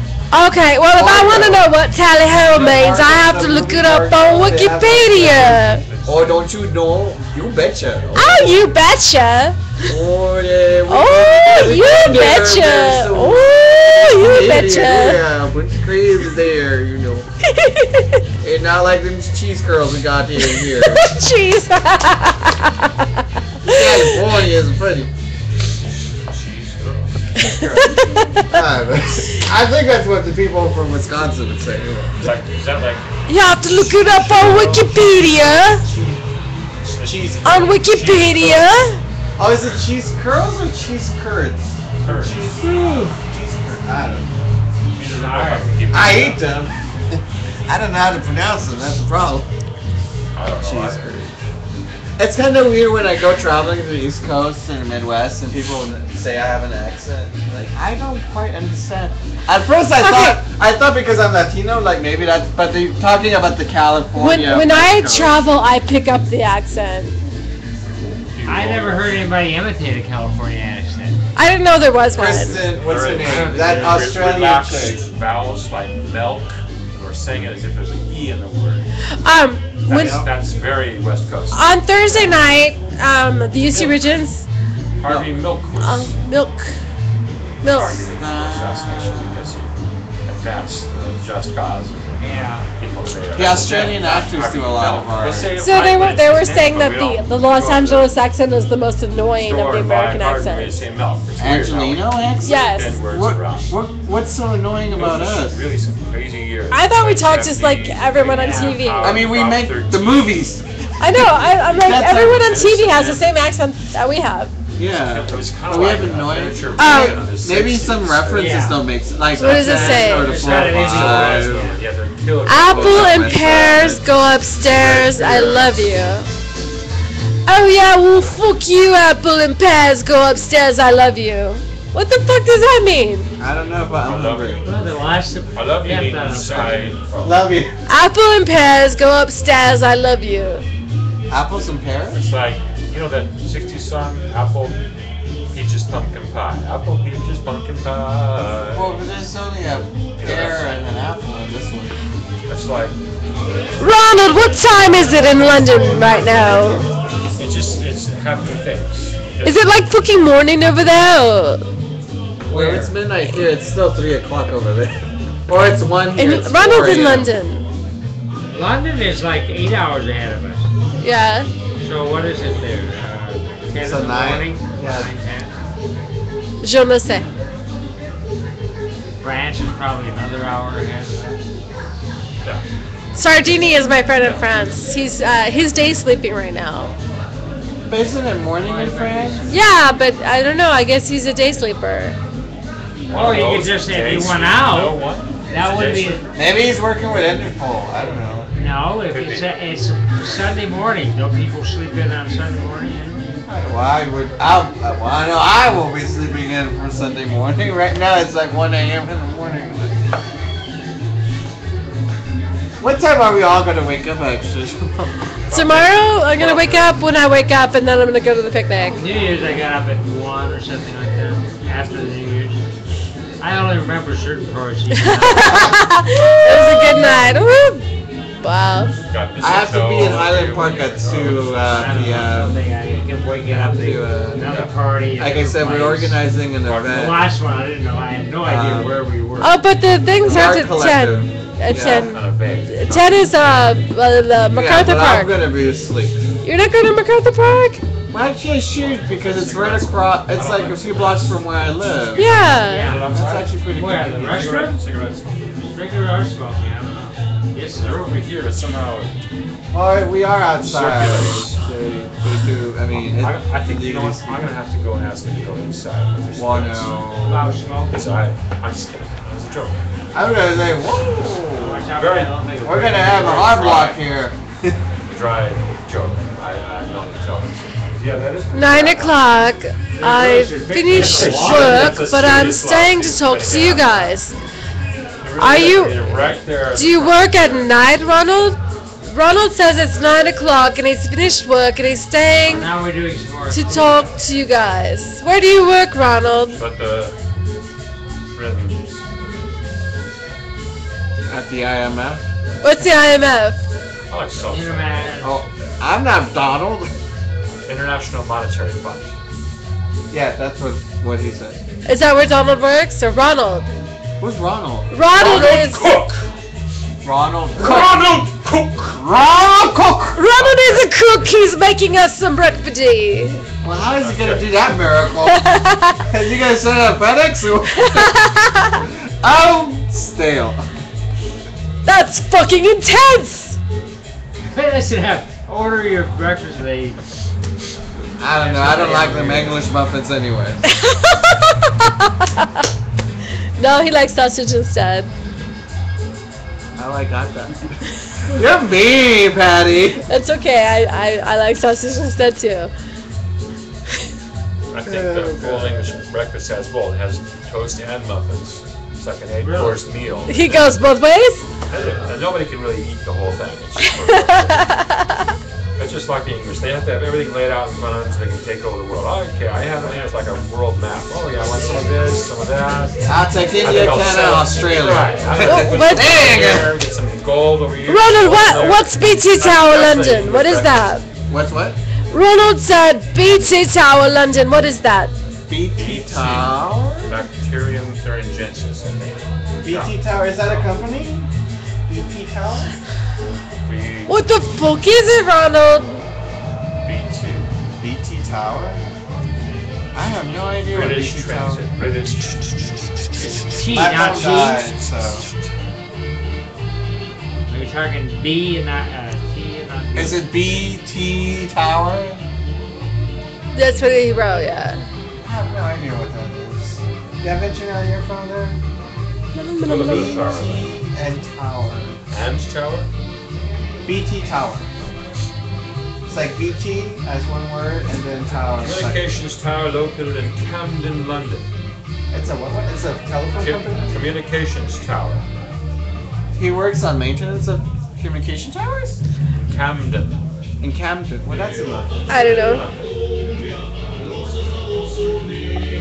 Okay, well, if I want to know what tally-ho means, I have to look it up on Wikipedia. oh, don't you know? You betcha. Oh, you betcha. Oh, yeah. Oh, you betcha. Oh, you betcha. Yeah, a bunch of crazy there, you know. And not like them cheese curls we got here. Jeez. California is funny. I think that's what the people from Wisconsin would say. Is that like You have to look it up on Wikipedia. Cheese. On Wikipedia. Oh, is it cheese curls or cheese curds? curd? Cheese curds. I don't know. I I eat them. I don't know how to pronounce them. That's the problem. don't know. Cheese curds. It's kind of weird when I go traveling to the East Coast and the Midwest and people say I have an accent. Like, I don't quite understand. At first I thought because I'm Latino, like maybe that's, but they're talking about the California. When I West Coast. travel, I pick up the accent. I never heard anybody imitate a California accent. I didn't know there was one. Kristen, what's her name? That That Australian chick. vowels like milk. We're saying it as if there's an E in the word. When That's very West Coast. on Thursday night, the UC Regents, Harvey Milk was milk. Harvey was assassination because he advanced the just cause. Yeah. People say The Australian actors do a lot of our. So they were saying that the Los Angeles accent is the most annoying of the American accents. Angelino accent? Yes. What's so annoying about us? Really some crazy years. I thought we talked just like everyone on TV. I mean, we make the movies. I know. I'm like That's everyone on like- TV has the same accent that we have. Yeah. It was kind We of like have annoying. miniature Oh. version of the Maybe 60s. some references Yeah. don't make sense. Like What does it say? Or the It's not an 4-5. Yeah, they're killer. Apple and pears go upstairs. I love you. Oh yeah, well fuck you, apple and pears go upstairs. I love you. What the fuck does that mean? I don't know if I'm hungry. Well, the last. I love you. Yeah, Need that's inside. Love you. Apple and pears go upstairs. I love you. Apples and pears? It's like, you know that 60s song, Apple, Peaches, Pumpkin Pie. Apple, Peaches, Pumpkin Pie. Well, but there's only a pear and an apple in this one. It's like, Ronald, what time is it in London right now? it's happening things. Is it like fucking morning over there? Well, it's midnight here. It's still 3 o'clock over there. Or it's 1 here. And it's Ronald's 4 in a.m. London. London is like 8 hours ahead of us. Yeah. So what is it there? 10 So in the 9? morning? Yeah. 9, 10. Je ne sais. France is probably another hour ahead of us. Sardini is my friend in France. He's day sleeping right now. But isn't it morning in France? Yeah, but I don't know. I guess he's a day sleeper. Oh, you could just say if he went out, that would be. Maybe he's working with Interpol. I don't know. No, if it's Sunday morning, don't people sleep in on Sunday morning? Well, I know I will be sleeping in for Sunday morning. Right now it's like 1 a.m. in the morning. What time are we all gonna wake up actually? Tomorrow, I'm gonna wake up when I wake up, and then I'm gonna go to the picnic. New Year's I got up at 1 or something like that. After the New Year's. I only remember certain parts. It was a good night. Woo! Wow. I have to be in Highland Park at 2 p.m. You can wake it up to another party. Like I said, we're organizing an The event. last one, I didn't know. I had no idea where we were. Oh, but the thing starts Art at collective. 10. At Yeah. 10. Kind of vague. 10 is the MacArthur Yeah, but Park. I'm gonna be asleep. You're not going to MacArthur Park? Well, actually, I should because it's right across. It's like a few blocks from where I live. Yeah. That's actually pretty Where, good. the restaurant? Cigarettes. Drinking or smoking, I don't know. Yes, they're over here, but somehow. Well, we are outside. Circulates. I mean, I think you know what? I'm gonna have to go and ask them to go inside. Well, no. About smoking. Because I'm just kidding. It was a joke. I was gonna say, whoa. Very. We're gonna have a hard block here. Dry joke. I know the joke. Yeah, that is. 9 o'clock. I finished work, but I'm staying to talk to you guys. Are you? Do you work at night, Ronald? Ronald says it's 9 o'clock and he's finished work and he's staying Now we're doing some more. to talk to you guys. Where do you work, Ronald? But the rhythms. At the IMF. What's the IMF? I like self. Oh, I'm not Donald. International Monetary Fund. Yeah, that's what he said. Is that where Donald works or Ronald? Who's Ronald? Ronald is Cook. Ronald Cook. Ronald Cook. Ronald Cook. Ronald is a cook. He's making us some breakfast. Well, how is he gonna do that miracle? Has you guys sent out FedEx? Oh, stale. That's fucking intense. Hey, listen, order your breakfast. They. I don't know. I don't like them English muffins anyway. No, he likes sausage instead. I like hot dogs. You're mean, Patty. That's okay. I like sausage instead too. I think the full English breakfast has both. It has toast and muffins. It's like an 8-course meal. He goes both ways? And nobody can really eat the whole thing. It's just like the English. They have to have everything laid out in front of them so they can take over the world. Okay, I have it here. It's like a world map. Oh yeah, I want some of this, some of that. I'll take India, Canada, Australia. Right. What? Get some gold over here. Ronald, what's BT Tower London? What is that? What's what? Ronald said BT Tower London. What is that? BT Tower? Bacterium thuringiensis. BT Tower, is that a company? BT Tower? What the fuck is it, Ronald? BT Tower? I have no idea what British BT Tower Transit. British. It's T, My not phone T. died, so. Are you talking B and not T and not B? Is it BT Tower? That's what he wrote, yeah. I have no idea what that is. Do you have internet on your phone there? BT and Tower. And tower? BT Tower. It's like BT as one word and then Tower. Communications tower located in Camden, London. It's a what? It's a telephone company? Communications tower. He works on maintenance of communication towers? Camden. In Camden. Well, that's in London. I don't know.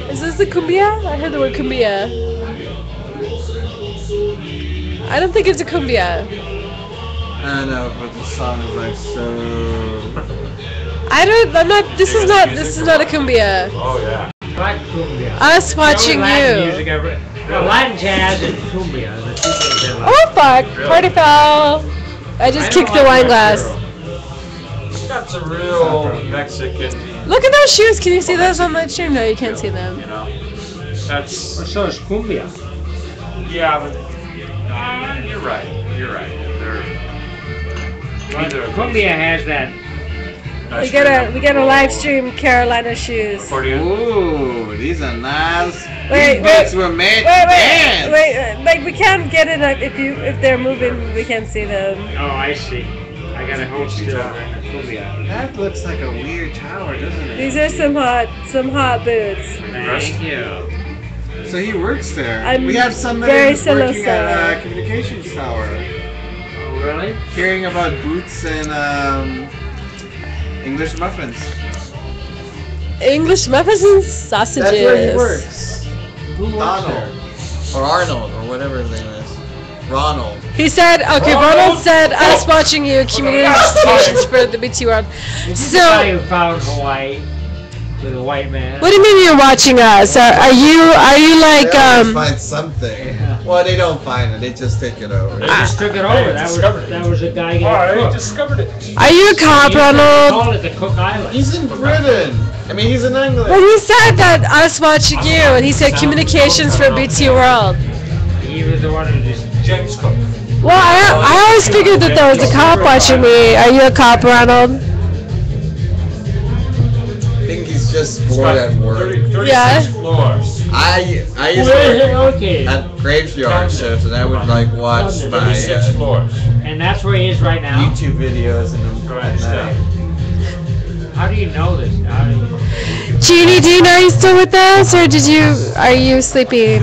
Is this the cumbia? I heard the word cumbia. I don't think it's a cumbia. I know, but the song is like so. This is not a cumbia. Oh yeah. Like cumbia. Us watching Latin you. music ever. Well, Latin jazz and cumbia. The two things they like. Oh fuck! Party foul! I just kicked the wine glass. That's a real Mexican. Look at those shoes. Can you see those on the stream? No, you can't see them. You know, that's So is cumbia. yeah, but you're right. You're right. They're Cumbia has that. We gotta live stream Carolina shoes. Ooh, these are nice. Wait, These boots were made to dance. wait. Like we can't get it if they're moving. We can't see them. Oh, I see. I gotta hold still. Cumbia. That looks like a weird tower, doesn't it? These are some hot boots. Thank you. So he works there. I'm we have somebody very who's working solo at solo. a communications tower. Oh, really? Hearing about boots and English muffins. English muffins and sausages. That's where he works. Who works Donald. Or Arnold, or whatever his name is. Ronald. He said, okay, Ronald said, us watching you, communications for the BT world. This is the guy So, who found Hawaii with a white man. what do you mean you're watching us? Are you like, They always find something. Yeah. Well, they don't find it. They just take it over. They just took it over. That was a guy getting cooked. discovered it. are you a cop, They Ronald? called it the Cook Islands. He's in Britain. I mean, he's in England. Well, he said that us watching you, and he said communications for BT world. He was the one who just James Cook. Well, I always figured that there was a cop watching me. Are you a cop, Ronald? I think he's just bored at work. 36 Yeah. floors. I used to Where is it work located? at graveyard shifts, and I would like watch my 36 floors. And that's where he is right now? YouTube videos and them Right, at night. How do you know this? How do you... Jeannie Dean, are you still with us, or are you sleeping?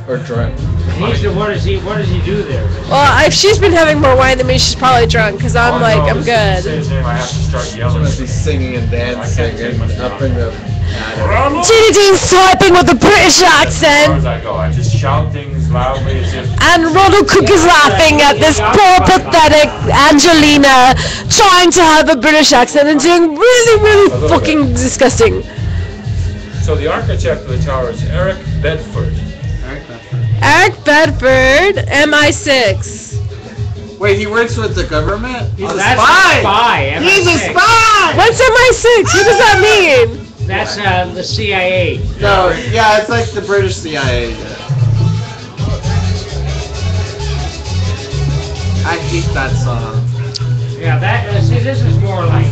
Or drunk. He's the, what does he do there? Well, if she's been having more wine than me, she's probably drunk, because I'm Oh, like, no, I'm as soon as you say good. his name, I have to start She yelling. must be singing and dancing and up in the attic. Ronald! Jeannie Dean swiping with a British As far accent. as I go, I just shout things loudly as if And Ronald Cook is laughing at this poor, pathetic Angelina trying to have a British accent and doing really, really fucking disgusting. So the architect of the tower is Eric Bedford. Eric Bedford, MI6. Wait, he works with the government? He's a that's spy! spy. He's a MI6. spy! What's MI6? What does that mean? That's the CIA. No, yeah, it's like the British CIA. Yeah. I hate that song. Yeah, that. See, this is more like.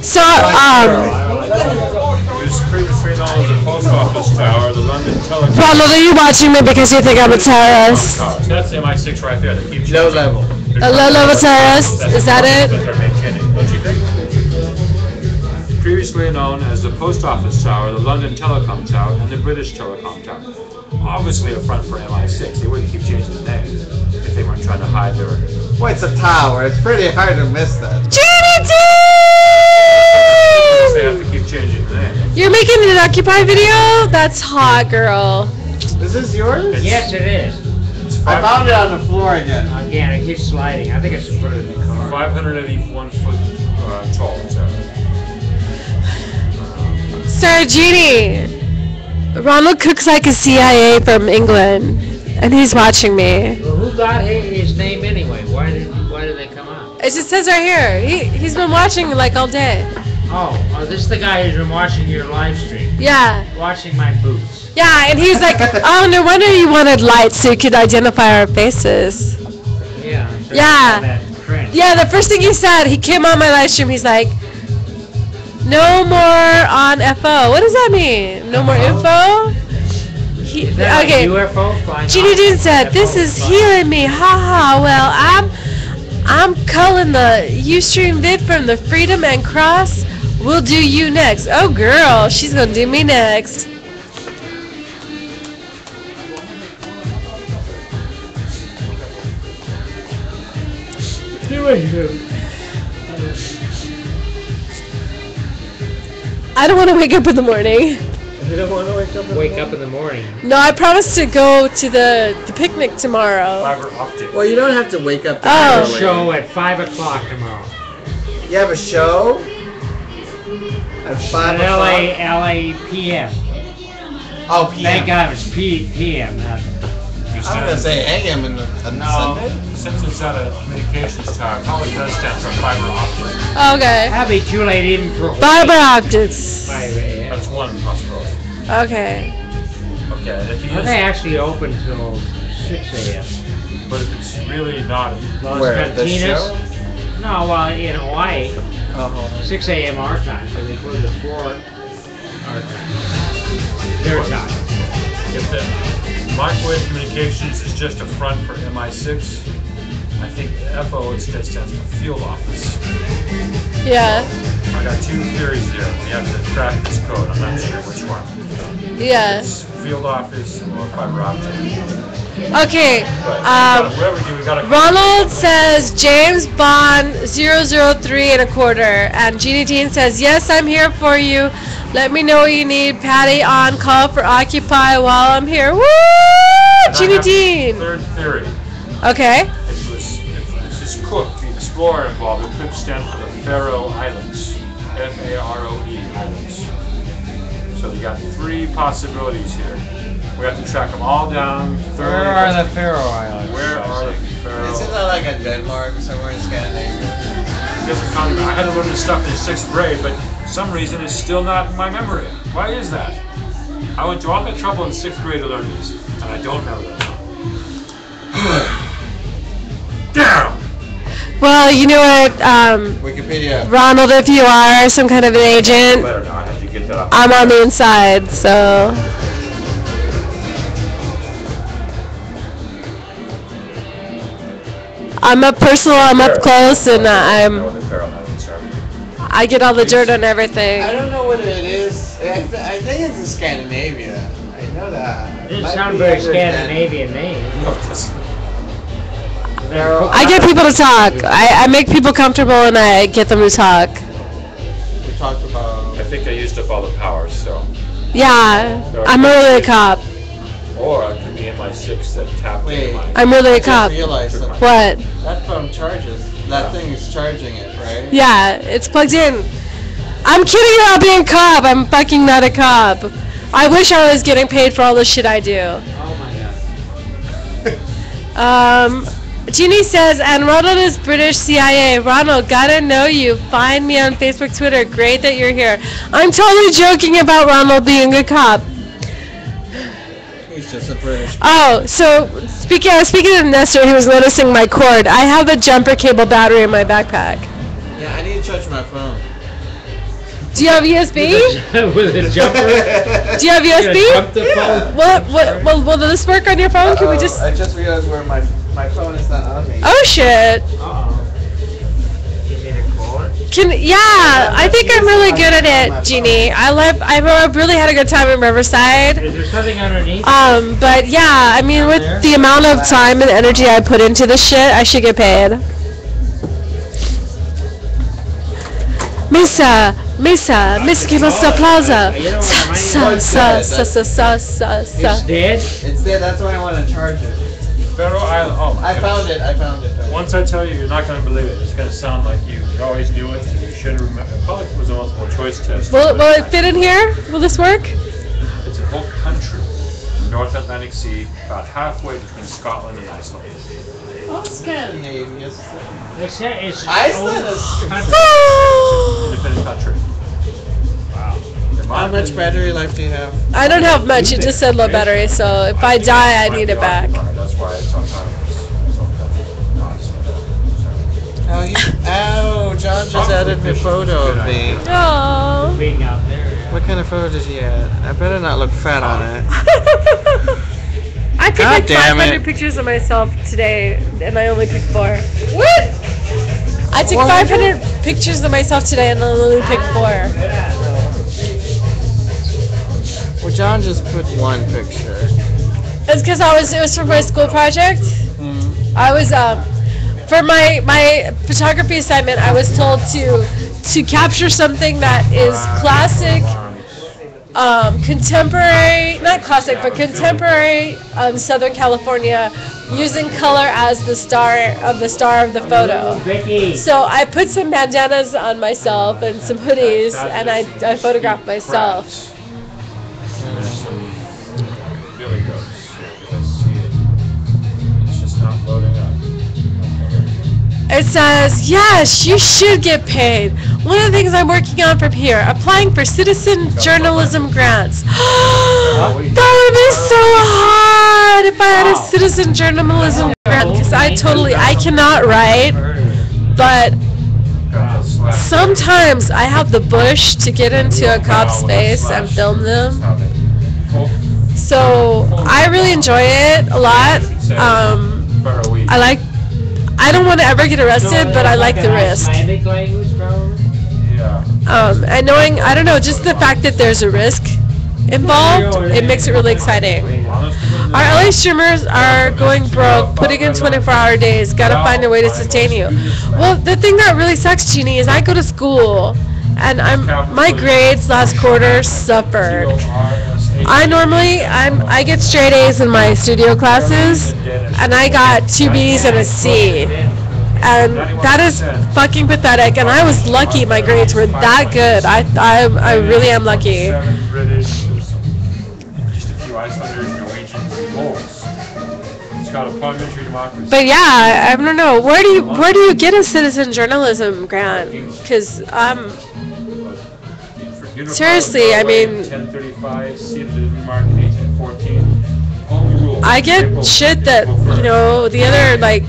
So, It was previously known as the post office tower, the London Telecom Ronald, are you watching me because you think I'm a terrorist? Tower. That's MI6 right there. They keep Low changing. level. A low-level terrorist? Is that it? That they're maintaining, don't you think? Previously known as the post office tower, the London Telecom Tower, and the British Telecom Tower. Obviously a front for MI6. They wouldn't keep changing the name if they weren't trying to hide their... Well, it's a tower. It's pretty hard to miss that. They have to keep changing the name. You're making an Occupy video? That's hot, girl. Is this yours? Yes, it is. It's I found it on the floor again. Again, it keeps sliding. I think I should put it in the car. 581 foot tall tower. Sir Jeannie, Ronald Cook's like a CIA from England, and he's watching me. Well, who got his name anyway? Why did they come out? It just says right here. He's been watching like all day. Oh, this is the guy who's been watching your live stream. Yeah. Watching my boots. Yeah, and he's like, oh, no wonder you wanted lights so you could identify our faces. Yeah. So Yeah. That print. Yeah, the first thing he said, he came on my live stream, he's like, no more on FO. What does that mean? No more info? Is that Okay. like UFO flying Jeannie off? Dean said, "This UFO is flying healing me, haha. Well, I'm culling the Ustream vid from the Freedom and Cross. We'll do you next." Oh, girl, she's gonna do me next. I don't want to wake up in the morning. You don't want to wake up in the morning. No, I promised to go to the picnic tomorrow. Fiber optic. Well, you don't have to wake up Oh. early. Show at 5 o'clock tomorrow. You have a show at 5 At o'clock? LA PM. Oh, PM. Thank God it's PM, not I was gonna say AM on No, Sunday. since it's at a communications tower, it probably does stand for fiber optic. Okay. That'd be too late even for Fiber optics. 5 a.m. That's one possibility. Okay. Okay, and if you Well, use, they actually open till 6 a.m. but if it's really not, Los Where, the Cantinas. show? No, well, in Hawaii, Oh. 6 a.m. our time, so they put it at 4 our time. Their time. if the microwave communications is just a front for MI6, I think FO instead stands for field office. Yeah. I got two theories there. We have to crack this code. I'm not sure which one. Yeah. It's field office or fiber optic. Okay. But whatever we do, we gotta. Ronald says James Bond 003 and a quarter, and Jeannie Dean says, yes, I'm here for you. Let me know what you need. Patty on call for Occupy while I'm here. Woo! And I Jeannie have a Dean. Third theory. Okay. If this is Cook, the explorer involved, it could stand for the Faroe Islands. Faroe Islands. So we got three possibilities here. We have to track them all down. Where are the Faroe Islands? Where are the Faroe Isn't that like in Denmark or somewhere in Scandinavia? I had to learn this stuff in 6th grade, but for some reason it's still not in my memory. Why is that? I went to all that trouble in 6th grade to learn this, and I don't know that. Well, you know what, Wikipedia. Ronald, if you are some kind of an agent, Better not have to get that off. I'm on the inside, so. I'm up personal, I'm up close, and I get all the dirt on everything. I don't know what it is. I think it's in Scandinavia. I know that. It didn't sound very Scandinavian name. I get people to talk. I make people comfortable and I get them to talk. We talked about. I think I used up all the powers, so. Yeah, I'm really a cop. Or I could be MI6 that tapped Wait. into my. I'm really a I just cop. realized something. What? That phone charges. That thing is charging it, right? Yeah, it's plugged in. I'm kidding about being a cop. I'm fucking not a cop. I wish I was getting paid for all the shit I do. Oh my god. Jeannie says, and Ronald is British CIA. Ronald, gotta know you. Find me on Facebook, Twitter. Great that you're here. I'm totally joking about Ronald being a cop. He's just a British. Oh, so speaking of Nestor, he was noticing my cord. I have a jumper cable battery in my backpack. Yeah, I need to charge my phone. Do you have USB? With a jumper? Do you have USB? Jump the phone? Will this work on your phone? Can we just? I just realized where my phone is not on me. Oh shit! Uh-oh. You need a cord? I think I'm really good at it, Jeannie. I really had a good time in Riverside. Is there something underneath? But yeah, I mean, with the amount of time and energy I put into this shit, I should get paid. Misa, que você plaza. It's dead? It's there. That's why I want to charge it. Federal Island. Oh my I found it. Once I tell you, you're not going to believe it. It's going to sound like you always knew it. You should have remembered. It probably was a multiple choice test. Will it fit in here? Will this work? It's a whole country. North Atlantic Sea, about halfway between Scotland and Iceland. Oh, Scandinavia. They say it's Iceland is. Independent country. Wow. How much battery life do you have? I don't have much. It just said low battery, so if I die, I need it back. That's why it's autonomous. Oh, John just added a photo of me. Oh. being out there. Yeah. What kind of photo did he add? I better not look fat on it. I took God like damn 500 it. pictures of myself today, and I only picked 4. What? I took 500 pictures of myself today, and I only picked 4. Well, John just put one picture. It's because it was for my school project. I was for my photography assignment. I was told to capture something that is classic, contemporary, not classic, but contemporary Southern California, using color as the star of the photo. So I put some bandanas on myself and some hoodies, and I photographed myself. Really goes. Let's see it. It's just not loading up. It says, yes, you should get paid. One of the things I'm working on from here, applying for citizen journalism grants. That would be so hard if I had a citizen journalism grant, because I cannot write, but sometimes I have the bush to get into a cop's face and film them. So I really enjoy it a lot. I don't want to ever get arrested, but I like the risk. And knowing, I don't know, just the fact that there's a risk involved, it makes it really exciting. Our LA streamers are going broke, putting in 24-hour days, gotta find a way to sustain you. Well, the thing that really sucks, Jeannie, is I go to school, and my grades last quarter suffered. I get straight A's in my studio classes, and I got 2 B's and a C. And that is fucking pathetic, and I was lucky my grades were that good. I really am lucky. But yeah, I don't know. Where do you get a citizen journalism grant? Because seriously, I mean, I get shit that, the other, like,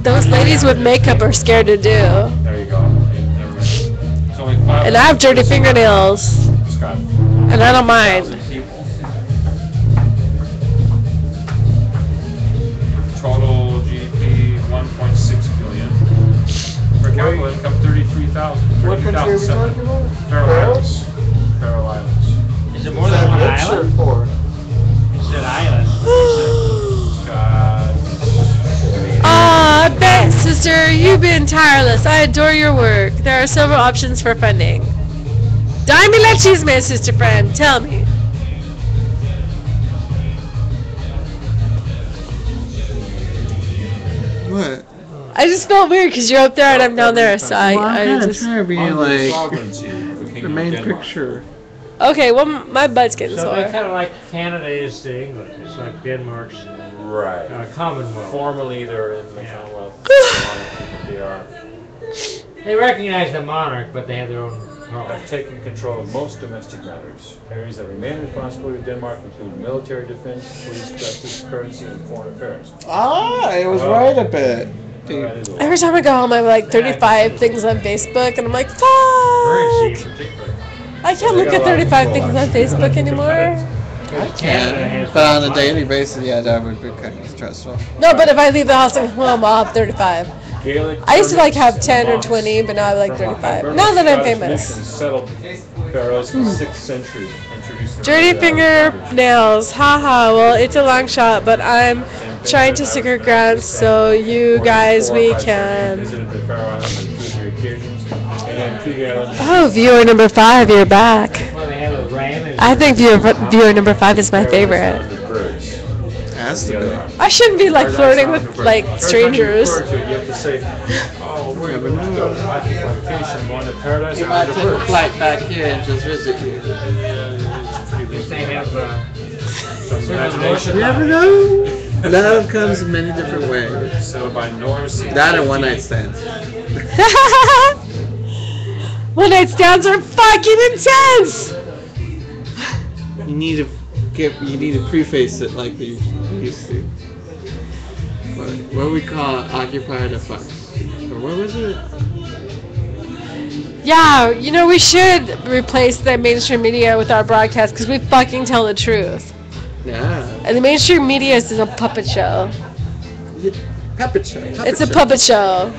those ladies with makeup are scared to do. There you go. Never mind. It's only 5. And I have dirty fingernails, It's got and I don't mind. 1,000 people. Total GDP 1.6 billion. Per capita income 33,000. What country are we talking about? Carolinas. Carolinas. Is it more than one island? Four. Is it island? Aw, I bet, sister, you've been tireless. I adore your work. There are several options for funding. Dime me la chisme, sister friend. Tell me. What? I just felt weird because you're up there and I'm down there, so I just... trying to be like Sovereignty of the the Kingdom main of Denmark. picture. Okay, well, my butt's getting So sore. they're kind of like Canada is to England. It's like Denmark's Right. Commonwealth. Formally, they're in the Yeah. Commonwealth. They are. They recognize the monarch, but they have their own power. Have taken control of most domestic matters. Areas that remain responsibility of Denmark include military defense, police, justice, currency, and foreign affairs. Ah, it was right a bit. That is a lot. Every time I go home, I have like 35 things on Facebook, and I'm like, Currency in fuck! particular. I can't look at 35 things on Facebook anymore. I can, but on a daily basis, yeah, that would be kind of stressful. No, but if I leave the house and come home, I'll have 35. Gaelic, I used to like have Germans, 10 or monks. 20, but now I have like 35. Burmese Now that I'm Scottish famous. missions settled pharaohs in the 6th century. Introduced the Dirty method of fingernails, haha. Well, it's a long shot, but I'm trying to secure grants so you guys we can. Visited the Faroe Islands on 2 or 3 occasions. And then to the island. Oh, viewer number 5, you're back. Well, they have a ram and I think viewer number 5 is my favorite. Has to be. I shouldn't be like flirting with like strangers. You have to say, oh, we're going to go to vacation, going to paradise. You might take a flight back here and just visit you. if they have Some imagination. You never know. Love comes in many different ways. Settled by Norse. That and one night stands. One night stands are fucking intense. You need to preface it like they used to. What we call occupier to fuck. Or what was it? Yeah, you know, we should replace the mainstream media with our broadcast because we fucking tell the truth. Yeah. And the mainstream media is a puppet show. Puppet show. It's a puppet show.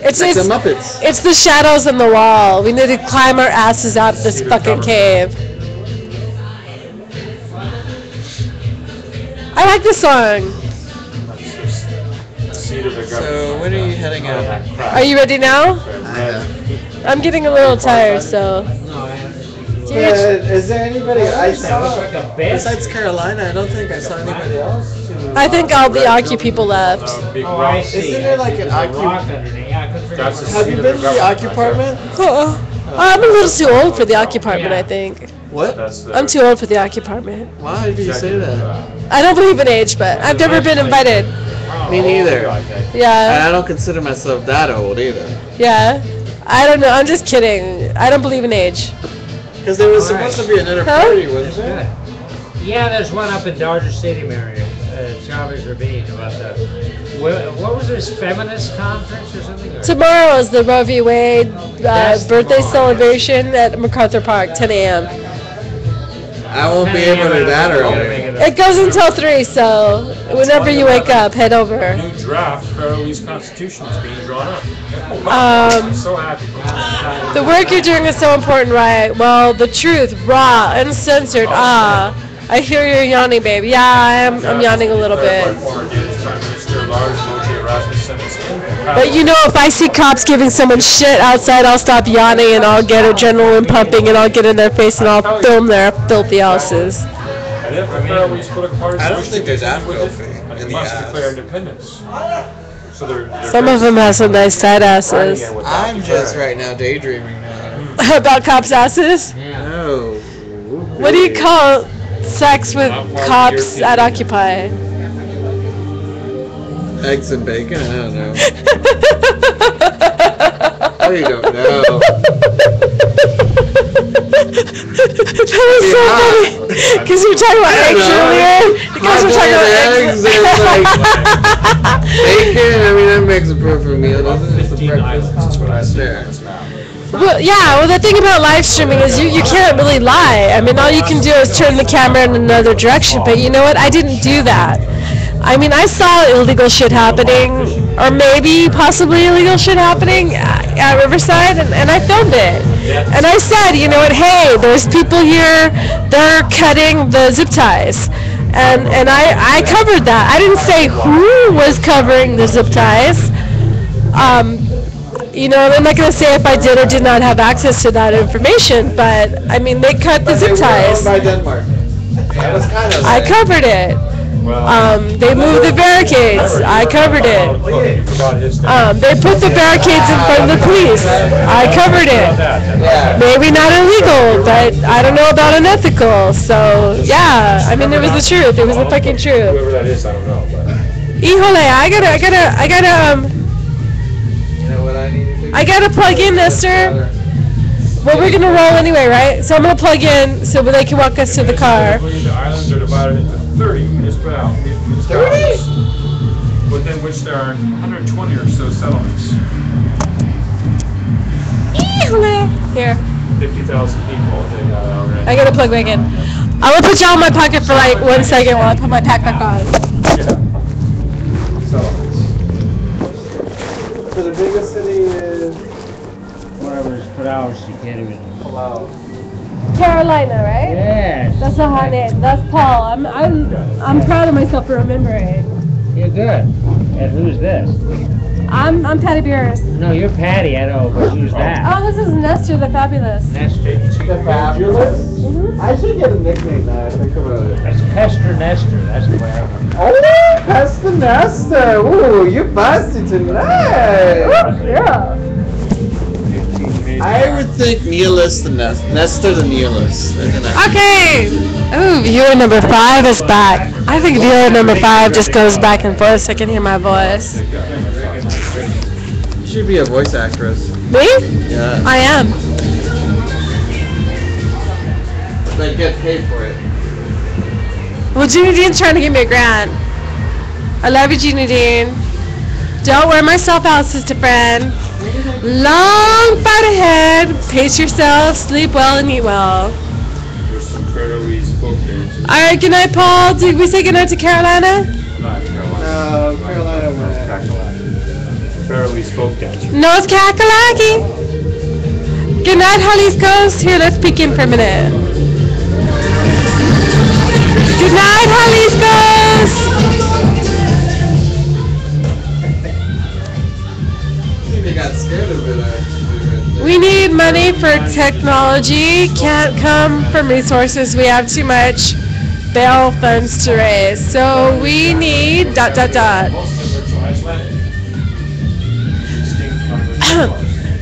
It's Like the Muppets. It's the shadows on the wall. We need to climb our asses out of this fucking cave. I like this song. So when are you heading out? Are you ready now? I'm getting a little tired, so. Is there anybody I saw like a bed. besides Carolina? I don't think I saw anybody else. I think all the Aki people left. Big Oh, I rock. see. Isn't there like an There's a Aki- rock underneath. Yeah, I couldn't figure That's out a what Have you it been to the Aki apartment? I'm a little too old for the Aki apartment, I think. What? That's the I'm too old for the Aki apartment. Why did you say that? I don't believe in age, but I've never been invited. Me neither. And Yeah, I don't consider myself that old either. yeah. I don't know. I'm just kidding. I don't believe in age. Because there was supposed to be another Huh? party, wasn't there? Yeah, there's one up in Dodger Stadium area, Chavez Ravine, about the, what was this, feminist conference or something? Or? Tomorrow is the Roe v. Wade That's birthday tomorrow. celebration at MacArthur Park, 10 a.m. I won't be able to do that early. It goes until 3, so whenever you wake up, head over. new draft Faroese Constitution is being drawn up. Um, So happy. The work you're doing is so important, right? Well, the truth, raw, uncensored. Ah, I hear you're yawning, babe. Yeah, I'm yawning a little bit. Former Danish Prime Minister Lars Løkke Rasmussen's But you know, if I see cops giving someone shit outside, I'll stop yawning and I'll get adrenaline pumping and I'll get in their face and I'll film their filthy asses. And if the Faroese political parties I don't wish to think there's that continue with filthy it, in they the must ass. declare independence. So they're Some of them have some nice tight asses. I'm just right now daydreaming now. About cops' asses? No. What do you call sex with cops at Occupy? Eggs and bacon? I don't know. Oh, you don't know. That was so funny. Because you were talking about eggs earlier. You guys were talking about eggs. And like, Bacon, I mean, that makes a perfect meal, doesn't it? It's a 15 breakfast islands, that's what I right see there. on this map. Well, yeah. Well, the thing about live streaming is you can't really lie. I mean, all you can do is turn the camera in another direction. But you know what? I didn't do that. I mean, I saw illegal shit happening, or maybe possibly illegal shit happening at Riverside, and I filmed it. And I said, you know what? Hey, there's people here. They're cutting the zip ties. And I covered that. I didn't say who was covering the zip ties. You know, I'm not going to say if I did or did not have access to that information, but I mean, they cut the zip ties. By Denmark. That was kind of I covered it. They moved the barricades. I covered it. They put the barricades in front of the police. I covered it. Maybe not illegal, but I don't know about unethical. So, yeah, I mean, it was the truth. It was the fucking truth. Whoever that is, I don't know. But Híjole, I gotta plug in, Esther. Well, we're gonna roll anyway, right? So I'm gonna plug in so they can walk us to the car. the islands are divided into 30 municipalities, within which there are 120 or so settlements. Híjole. Here, 50,000 people. They got already. I gotta plug back in. I'm gonna put y'all in my pocket for like 1 second while I put my pack back on. Yeah. Settlements. So the biggest city is Whatever is put out, you can't even. Palau. Carolina, right? Yes. That's a hot name. That's Paul. I'm proud of myself for remembering. You're good. And who's this? I'm Patty Beers. No, you're Patty, I know, but who's that? Oh, this is Nestor the Fabulous. Nestor. The Fabulous? I should get a nickname now, I think about it. That's Pester Nestor. That's the way I remember. Oh, Pester Nestor! Ooh, you busted tonight! Yeah. I would think Nihilist and Nestor the Nihilist. Okay. Ooh, viewer number 5 is back. I think viewer number 5 just goes back and forth so I can hear my voice. You should be a voice actress. Me? Yeah. I am. But get paid for it. Well, Gina Dean's trying to give me a grant. I love you, Gina Dean. Don't wear myself out, sister friend. Long fight ahead. Pace yourself, sleep well, and eat well. There's some fairly spoke dances. All right, good night, Paul. Did we say good night to Carolina? Not Carolina. No, Carolina went. Fairly spoke dances. North Kakalaki. Good night, Jalisco's. Here, let's peek in for a minute. Good night, Jalisco's. They got scared of it, actually. We need money for technology. Can't come from resources. We have too much bail funds to raise. So we need ...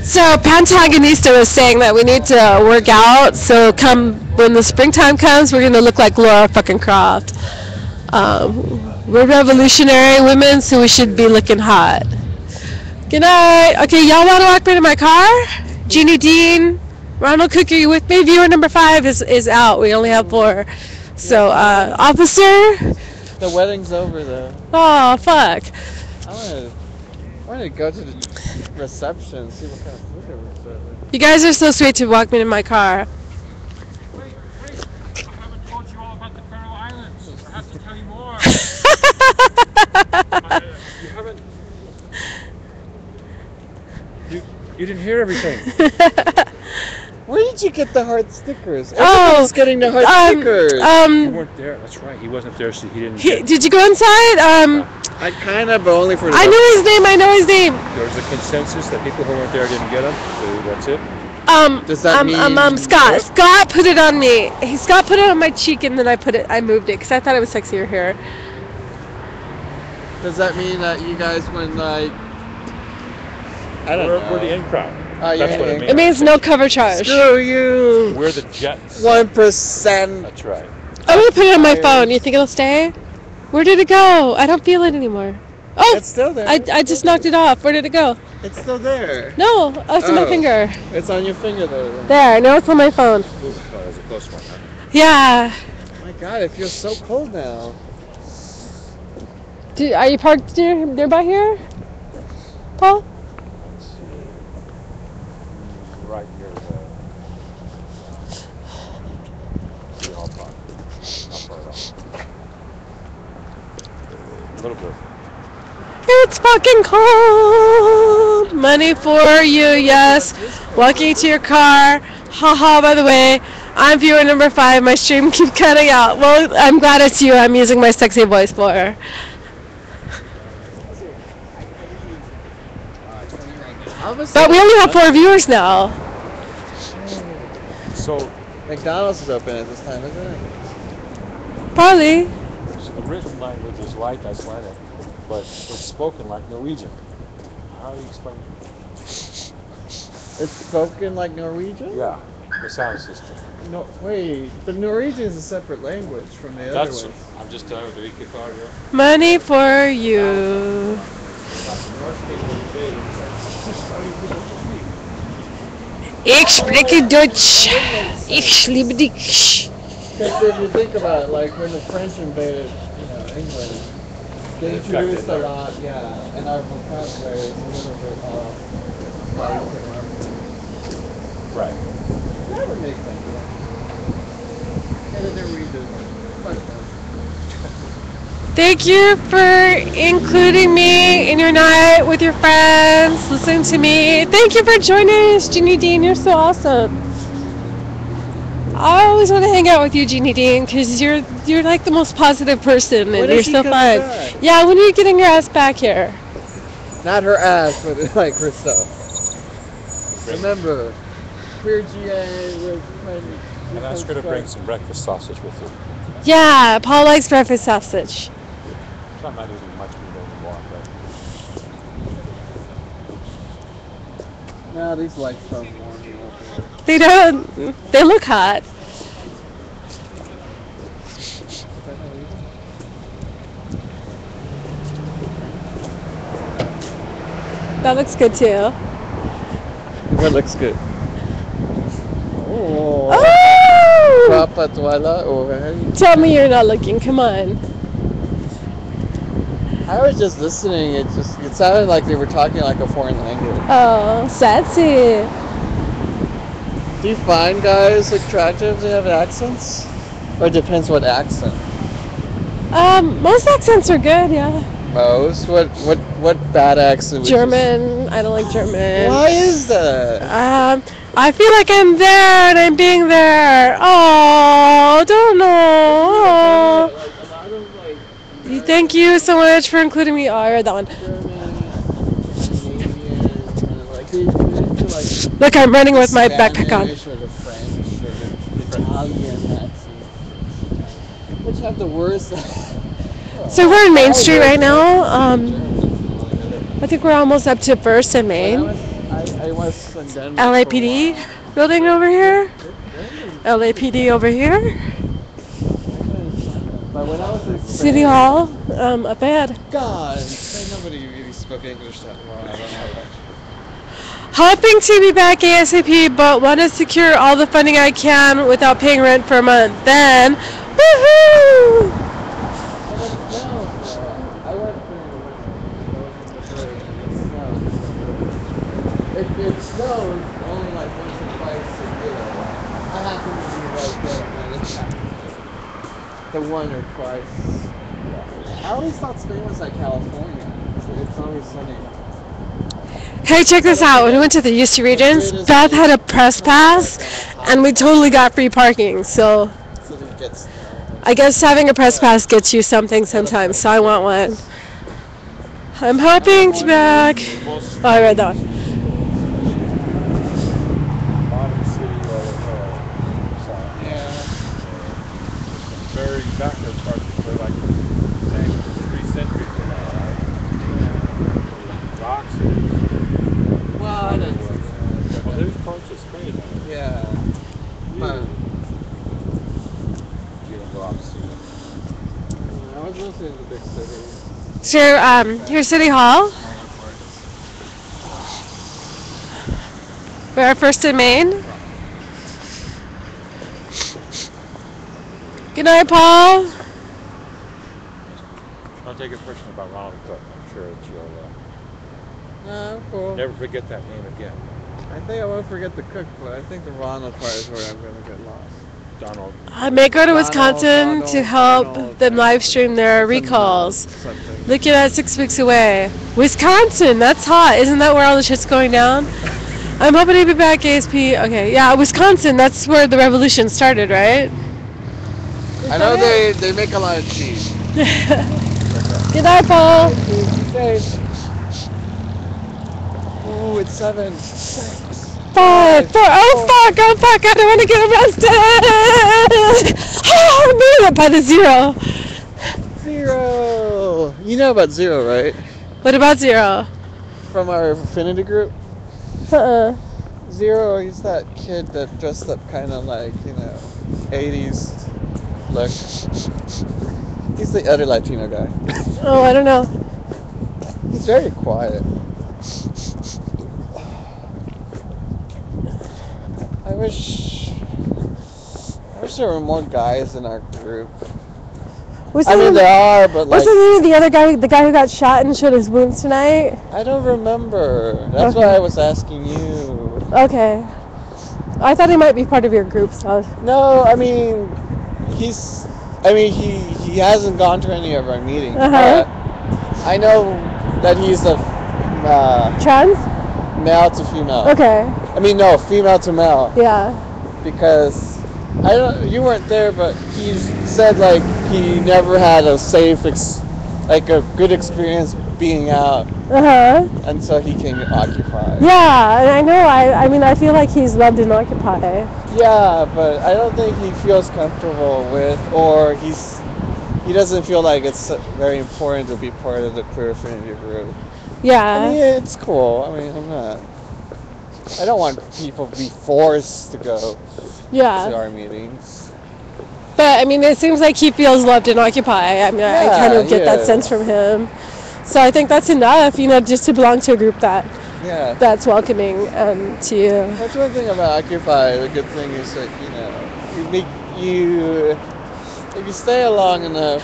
So Pantagonista was saying that we need to work out. So when the springtime comes, we're gonna look like Laura fucking Croft. We're revolutionary women, so we should be looking hot. Good night. Okay, y'all want to walk me to my car? Jeannie Dean, Ronald Cook, are you with me? Viewer number 5 is out. We only have 4. So, officer. The wedding's over, though. Oh fuck. I want to go to the reception and see what kind of food they were serving. You guys are so sweet to walk me to my car. Wait, I haven't told you all about the Faroe Islands. I have to tell you more. You haven't. You didn't hear everything. Where did you get the heart stickers? Oh, Everybody's getting the heart stickers. You weren't there. That's right. He wasn't there, so he didn't. Did you go inside? I kind of, but only for the... I know his name. I know his name. There was a consensus that people who weren't there didn't get them. So that's it. Does that mean... Scott. Scott put it on me. Scott put it on my cheek, and then I moved it because I thought it was sexier here. Does that mean that you guys went like... I don't know. We're the in crowd. That's what it means. It means no cover charge. Screw you! We're the Jets. 1%. That's right. I'm gonna put it on my phone. You think it'll stay? Where did it go? I don't feel it anymore. Oh, It's still there. I just knocked it off. Where did it go? It's still there. No, it's on my finger. It's on your finger there. There, now it's on my phone. Oh, that was a close one, huh? Yeah. Oh my god, it feels so cold now. Are you parked nearby here, Paul? Right near the hall park. Not far at all. A little bit. It's fucking cold. Money for you, yes. Walking to your car. Haha, by the way, I'm viewer number 5. My stream keeps cutting out. Well, I'm glad it's you. I'm using my sexy voice for her. But we only have 4 viewers now. So, McDonald's is open at this time, isn't it? Probably. the written language is like Icelandic, but it's spoken like Norwegian. How do you explain it? It's spoken like Norwegian? Yeah, the sound system. No, wait. The Norwegian is a separate language from the other ones. I'm just telling you the wiki card here. Money for you. Ich spreche Deutsch. Ich liebe dich. Because if you think about it, like when the French invaded, England, they introduced a lot, and our vocabulary is a little bit off. Right. That would make sense. And then they read it. Thank you for including me in your night with your friends, listening to me. Thank you for joining us, Jeannie Dean. You're so awesome. I always want to hang out with you, Jeannie Dean, because you're like the most positive person, and you're so fun. Back? Yeah, when are you getting your ass back here? Not her ass, but like herself. Remember, queer GA with And ask her to bring some breakfast sausage with you. Yeah, Paul likes breakfast sausage. I'm not eating much meat anymore, but No, these lights don't warm me up. They don't. They look hot. That looks good too. What looks good? Oh. Oh! Papa Twala over. Tell me you're not looking. Come on. I was just listening. It sounded like they were talking like a foreign language. Oh, sassy. Do you find guys attractive to have accents? Or it depends what accent? Most accents are good, yeah. Most? What bad accent would German. I don't like German. Why is that? I feel like I'm there and I'm being there. Oh, don't know. Thank you so much for including me. Oh, I read that one. Look, I'm running with my backpack on. Which have the worst. So we're in Main Street right now. I think we're almost up to First and Main. LAPD building over here. LAPD over here. City Hall up ahead. God, nobody really spoke English that well. I don't know. Hoping to be back ASAP, but want to secure all the funding I can without paying rent for a month. Then, woohoo! It snows only like once or twice a year. I happen to be right there, man. The one or twice. I always thought Spain was like California. It's always sunny. Hey, check this out. When we went to the UC Regents, Beth had a press pass, and we totally got free parking. So I guess having a press pass gets you something sometimes, so I want one. I'm hoping to be back. Oh, I read that one. very backward parts for like 3 centuries ago, right? Rocks. Well, Well, there's parts of Spain. yeah. But You don't go out to see them. I was listening to the big city. So, here's City Hall. We're at First and Main. Good night, Paul. Not want to take a question about Ronald Cook. I'm sure that you'll No, cool. never forget that name again. I think I won't forget the cook, but I think the Ronald part is where I'm gonna get lost. Donald. I may go to Wisconsin to help Donald, them live stream their recalls. Something. Look at that, 6 weeks away. Wisconsin, that's hot. Isn't that where all the shit's going down? I'm hoping to be back ASP. Okay, yeah, Wisconsin, that's where the revolution started, right? I know they make a lot of cheese. Good night, Paul. Ooh, it's 7. 5, 4, oh fuck, I don't want to get arrested! Oh, I made it by the 0. 0. You know about 0, right? What about 0? From our affinity group? 0, he's that kid that dressed up kind of like, 80s look. He's the other Latino guy. Oh, I don't know. He's very quiet. I wish there were more guys in our group. I mean, there are, but like... What's the name of the other guy, the guy who got shot and showed his wounds tonight? I don't remember. That's Okay. why I was asking you. Okay. I thought he might be part of your group, so... No, I mean, he hasn't gone to any of our meetings. Uh-huh. But I know that he's a Trans? male to female. Okay. I mean, no, female to male. Yeah. Because you weren't there, but he said like he never had a a good experience being out, Uh-huh. and so he came to Occupy. Yeah, and I know, I mean, I feel like he's loved in Occupy. Yeah, but I don't think he feels comfortable with, or he doesn't feel like it's very important to be part of the queer affinity group. Yeah. I mean, it's cool. I mean, I don't want people to be forced to go to Yeah. our meetings. But, I mean, it seems like he feels loved in Occupy. I mean, I Yeah, kind of get that yeah. sense from him. So I think that's enough, just to belong to a group Yeah. that's welcoming to you. That's one thing about Occupy. The good thing is that if you stay long enough,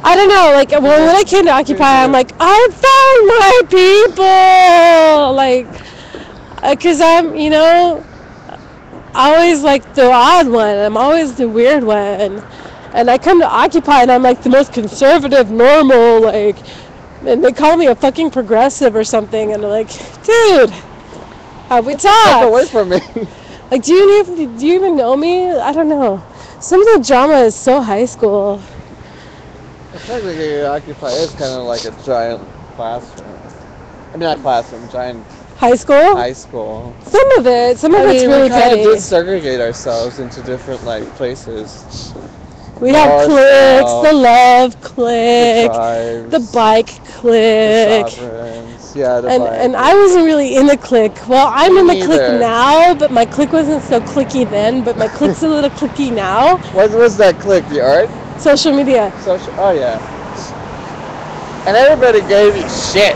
I don't know, like, when I came to Occupy, I'm like, I found my people! Like, because I'm, always, like, the odd one. I'm always the weird one. And I come to Occupy, and I'm, like, the most conservative, normal, like, and they call me a fucking progressive or something, and they're like, dude, how we Step talk? away from me. Like, do you even know me? I don't know. Some of the drama is so high school. Technically, Occupy is kind of like a giant classroom. I mean, not classroom, giant High school? high school. Some of it's really we kind petty. of did segregate ourselves into different places. We have North, cliques, South, the love The clique, tribes, the bike the clique. sovereigns. Yeah, the bike. And I wasn't really in the clique. Well, I'm Me in the neither. clique now, but my clique wasn't so cliquey then, but my clique's a little cliquey now. What was that clique? The art? Social media. Oh yeah. And everybody gave you shit.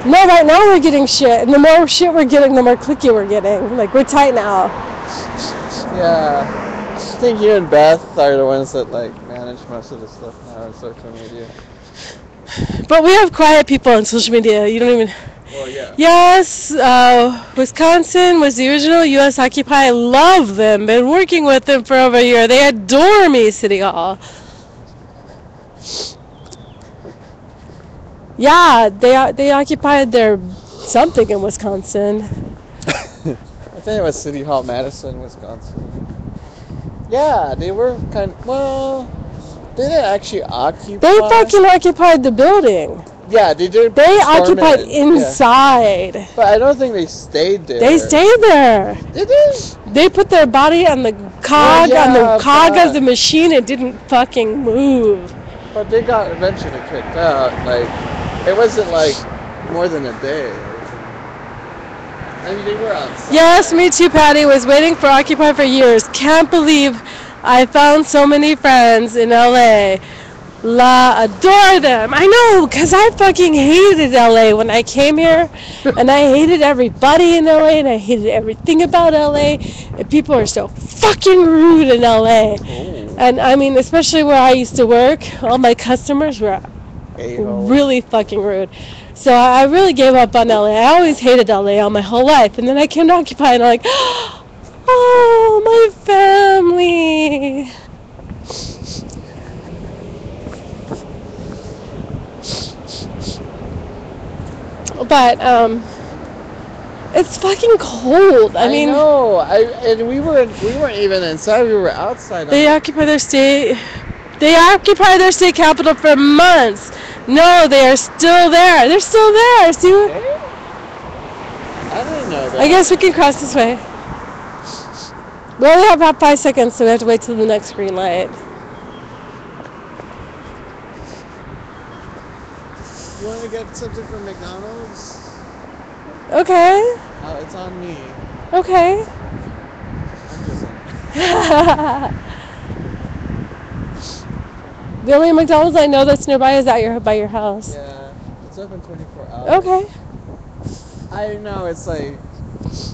No, right now we're getting shit, and the more shit we're getting, the more cliquey we're getting. Like, we're tight now. Yeah. I think you and Beth are the ones that manage most of the stuff now on social media. But we have quiet people on social media. You don't even... Well, yeah. Yes, Wisconsin was the original U.S. Occupy. I love them. Been working with them for over a year. They adore me, City Hall. Yeah, they occupied their something in Wisconsin. I think it was City Hall, Madison, Wisconsin. Yeah, they were they didn't actually occupy. They fucking occupied the building. Yeah, they did. They storm occupied it. inside. Yeah. But I don't think they stayed there. They stayed there. Did they? They put their body on the cog, on the cog but- of the machine. It didn't fucking move. But they got eventually kicked out. It wasn't more than a day. I mean, they were outside. Yes, me too, Patty. Was waiting for Occupy for years. Can't believe I found so many friends in LA. Adore them. I know, because I fucking hated LA when I came here. And I hated everybody in LA, and I hated everything about LA. And people are so fucking rude in LA. Oh. And I mean, especially where I used to work, all my customers were A-hole. really fucking rude. So I really gave up on LA. I always hated LA all my whole life, and then I came to Occupy, and I'm like, oh, my family. But it's fucking cold. I mean, know. And we weren't even inside. We were outside. They occupy their state. They occupy their state capital for months. No, they are still there. They're still there. See? I didn't know that. I guess we can cross this way. We only have about 5 seconds, so we have to wait till the next green light. You want to get something from McDonald's? Okay. It's on me. Okay. I'm just The only McDonald's I know that's nearby is by your house. Yeah, it's open 24 hours. Okay. I know it's like it's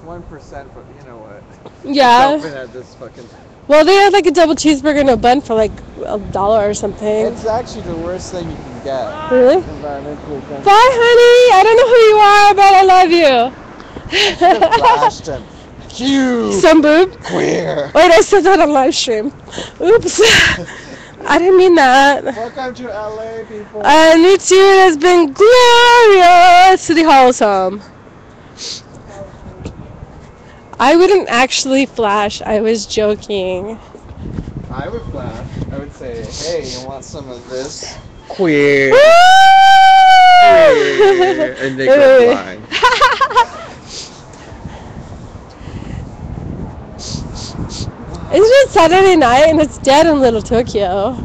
1%, but you know what? Yeah. It's open at this fucking. Well, they had like a double cheeseburger and a bun for like $1 or something. It's actually the worst thing you can get. Really? Environmentally friendly. Bye, honey. I don't know who you are, but I love you. Flashed him. Cute. Some boob. Queer. Wait, I said that on live stream. Oops. I didn't mean that. Welcome to LA, people. And you too, it has been glorious. City Hall is home. I wouldn't actually flash. I was joking. I would flash. I would say, hey, you want some of this? Queer. Queer. And they go blind. Isn't it Saturday night and it's dead in Little Tokyo?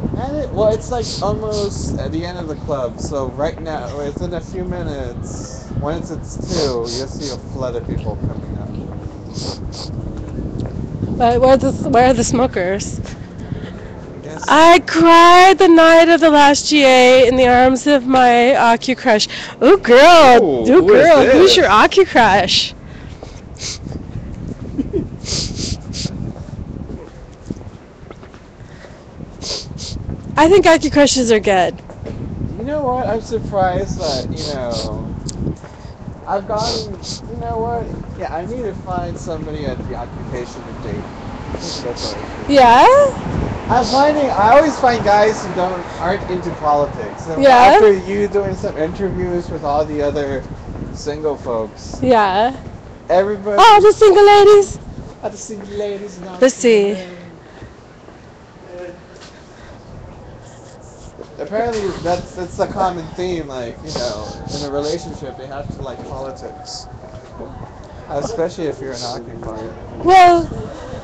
Well, it's like almost at the end of the club, so right now, within a few minutes, once it's 2, you'll see a flood of people coming up. But where are the smokers? Yes. I cried the night of the last GA in the arms of my Ocu crush. Ooh, girl. Ooh, Ooh, girl. who is Who's this? your Ocu crush? I think Ocu crushes are good. You know what? I'm surprised that, I've gotten, you know what? Yeah, I need to find somebody at the occupation to date. That's what I think. Yeah? I always find guys who aren't into politics. And Yeah? after you doing some interviews with all the other single folks, Yeah. everybody. Oh, the single ladies. The single ladies. And all Let's the see. men. Apparently, that's a common theme. Like, in a relationship, they have to like politics, especially if you're an occupier. Well,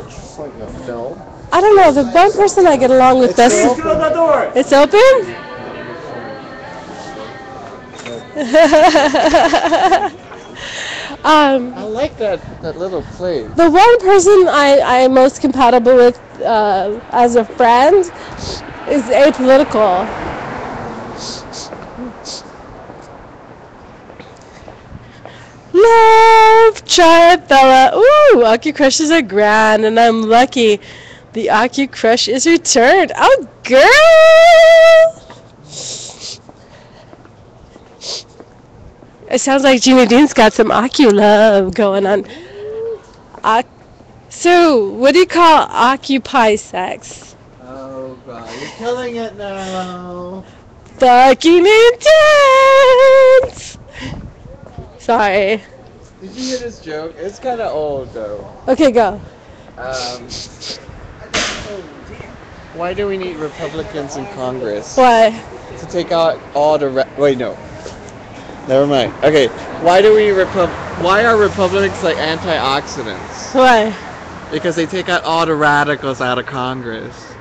It's like a film. I don't know. The one person I get along with best. It's open. the door. It's open? I like that little place. The one person I am most compatible with as a friend is apolitical. Love, try it, fella. Ooh, Ocu crushes are grand, and I'm lucky. The Ocu crush is returned. Oh, girl! It sounds like Gina Dean's got some Ocu love going on. So, what do you call occupy sex? Oh god, you're killing it now. Fucking intense! Sorry. Did you hear this joke? It's kind of old though. Okay, go. Why do we need Republicans in Congress? Why? To take out all the wait, no. Never mind. Okay, why are Republicans like antioxidants? Why? Because they take out all the radicals out of Congress.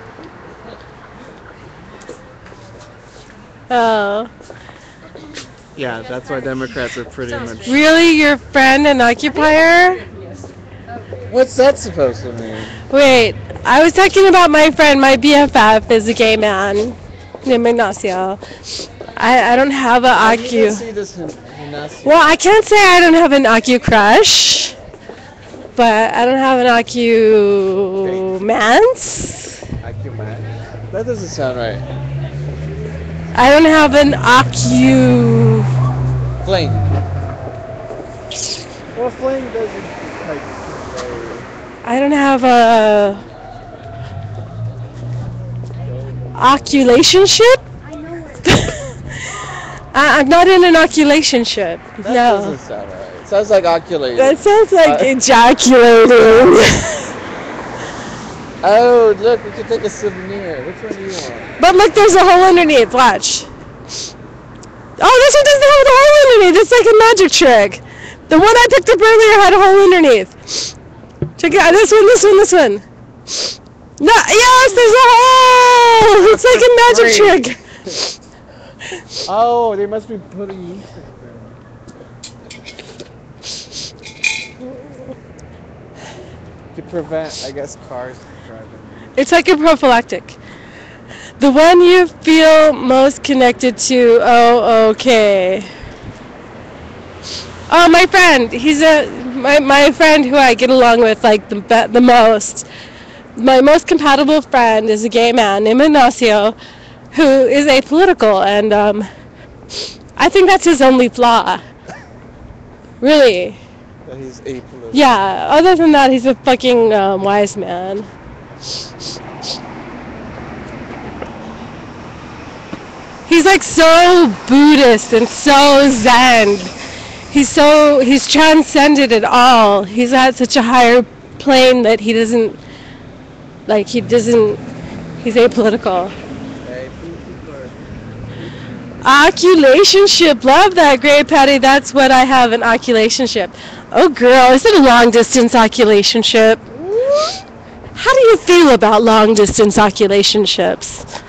Oh. Yeah, that's why Democrats are pretty much. Really? Your friend an occupier? What's that supposed to mean? Wait, I was talking about my friend. My BFF is a gay man named Ignacio. I don't have an I need to Ocu. see this Ignacio. Well, I can't say I don't have an Ocu crush, but I don't have an Ocu mance. Acuman. That doesn't sound right. I don't have an Flame. Well, flame doesn't like convey. I don't have a oculationship. I'm not in an oculationship. That No. doesn't sound right. It sounds like oculating. That sounds like ejaculating. Oh, look, we could take a souvenir. Which one do you want? But look, there's a hole underneath. Watch. Oh, this one doesn't have a hole underneath. It's like a magic trick. The one I picked up earlier had a hole underneath. Check it out. This one. No, yes, there's a hole. It's like a magic trick. Oh, they must be putting yeast in to prevent, I guess, cars from driving. It's like a prophylactic. The one you feel most connected to. Oh, okay. Oh, my friend. He's my friend who I get along with like the most. My most compatible friend is a gay man named Ignacio, who is apolitical, and I think that's his only flaw. Really. That he's apolitical. Yeah. Other than that, he's a fucking wise man. He's like so Buddhist and so Zen. He's transcended it all. He's at such a higher plane that he's apolitical. Oculationship, love that, Great Patty. That's what I have, an oculationship. Oh girl, is it a long distance oculationship? How do you feel about long distance oculationships?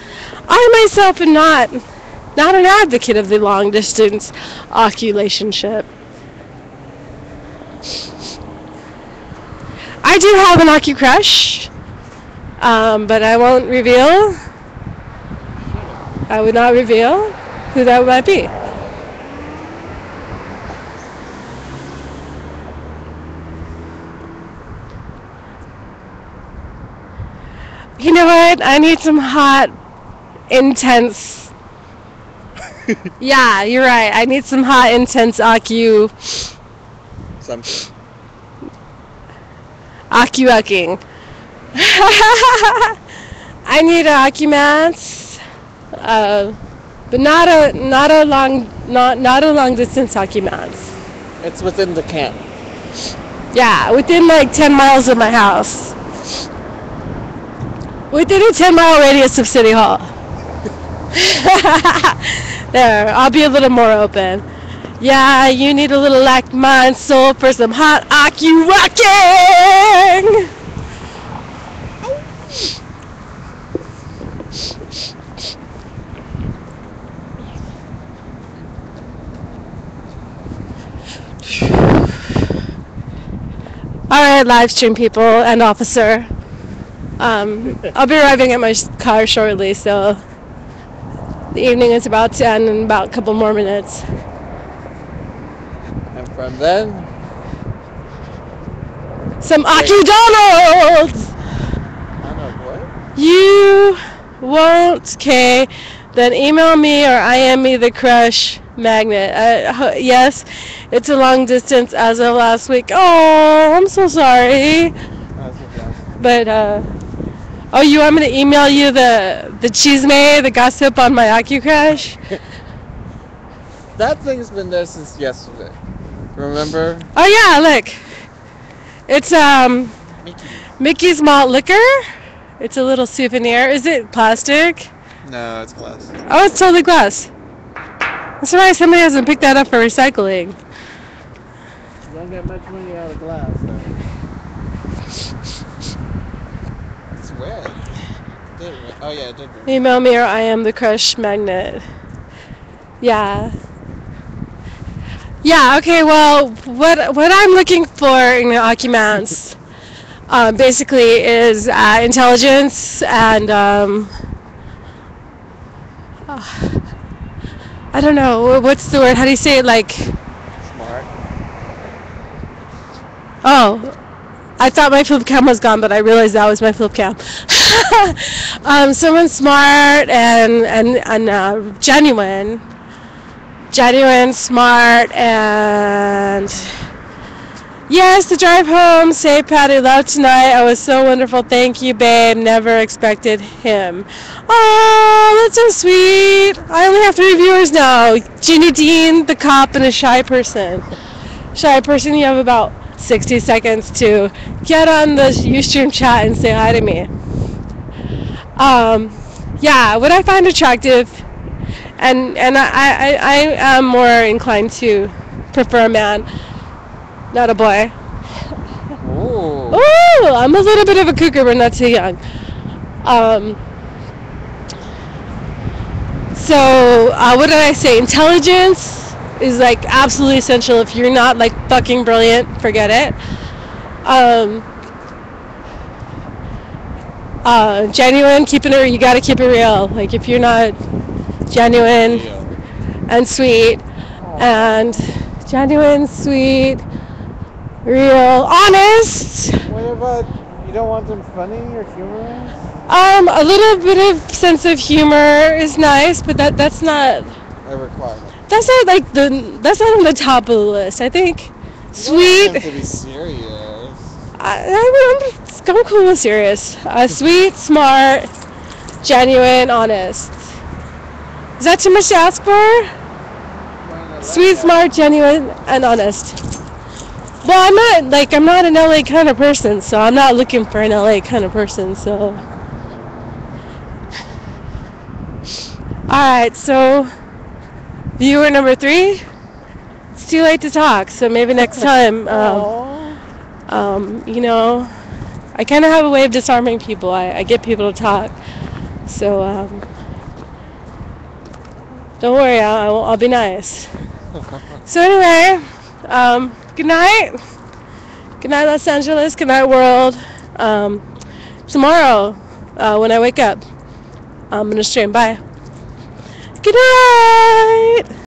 I myself am not an advocate of the long distance oculationship. I do have an ocu-crush, but I won't reveal. I would not reveal who that might be. You know what? I need some hot, intense. Yeah, you're right. I need some hot, intense ocu-ucking. I need an ocu-mats, but not a long distance ocu-mats. It's within the camp. Yeah, within like 10 miles of my house. Within a 10-mile radius of City Hall. There, I'll be a little more open. Yeah, you need a little like mind soul for some hot ocu-rocking. Alright, live stream people and officer. I'll be arriving at my car shortly, so the evening is about to end in about a couple more minutes. And from then, some ocu-donalds! what? You won't, okay? Then email me or IM me the crush magnet. Yes, it's a long distance as of last week. Oh, I'm so sorry. But, oh, you want me to email you the chisme, the gossip on my ocu-crush? That thing's been there since yesterday. Remember? Oh yeah, look. It's Mickey's Malt Liquor. It's a little souvenir. Is it plastic? No, it's glass. Oh, it's totally glass. I'm surprised somebody hasn't picked that up for recycling. You don't get much money out of glass, though. It's red. Oh yeah, it did. Email me or I am the crush magnet. Yeah. Yeah, okay, well, what I'm looking for in ocu-mats basically is intelligence and I don't know, what's the word? How do you say it? Like Smart. Oh, I thought my flip cam was gone, but I realized that was my flip cam. Someone smart and genuine. Genuine, smart, and yes, the drive home. Say, Patty, love tonight. I was so wonderful. Thank you, babe. Never expected him. Oh, that's so sweet. I only have 3 viewers now. Ginny Dean, the cop, and a shy person. Shy person, you have about 60 seconds to get on the Ustream chat and say hi to me. Yeah, what I find attractive, and I am more inclined to prefer a man, not a boy. Ooh. Ooh, I'm a little bit of a cougar, but not too young. So, what did I say? Intelligence is like absolutely essential. If you're not like fucking brilliant, forget it. Genuine, keeping it. You gotta keep it real. Like if you're not genuine and sweet, and genuine, sweet, real, honest. What about, you don't want them funny or humorous? A little bit of sense of humor is nice, but that's not A requirement. that's not like that's not on the top of the list. I think sweet. You don't want them to be serious. I'm cool with serious. Sweet, smart, genuine, honest. Is that too much to ask for? Sweet, smart, genuine, and honest. Well, I'm not an LA kind of person, so I'm not looking for an LA kind of person, so. Alright, so viewer number 3. It's too late to talk, so maybe next time. You know, I kind of have a way of disarming people. I get people to talk, so don't worry, I'll be nice. So anyway, good night. Good night, Los Angeles. Good night, world. Tomorrow, when I wake up, I'm gonna stream. Bye. Good night.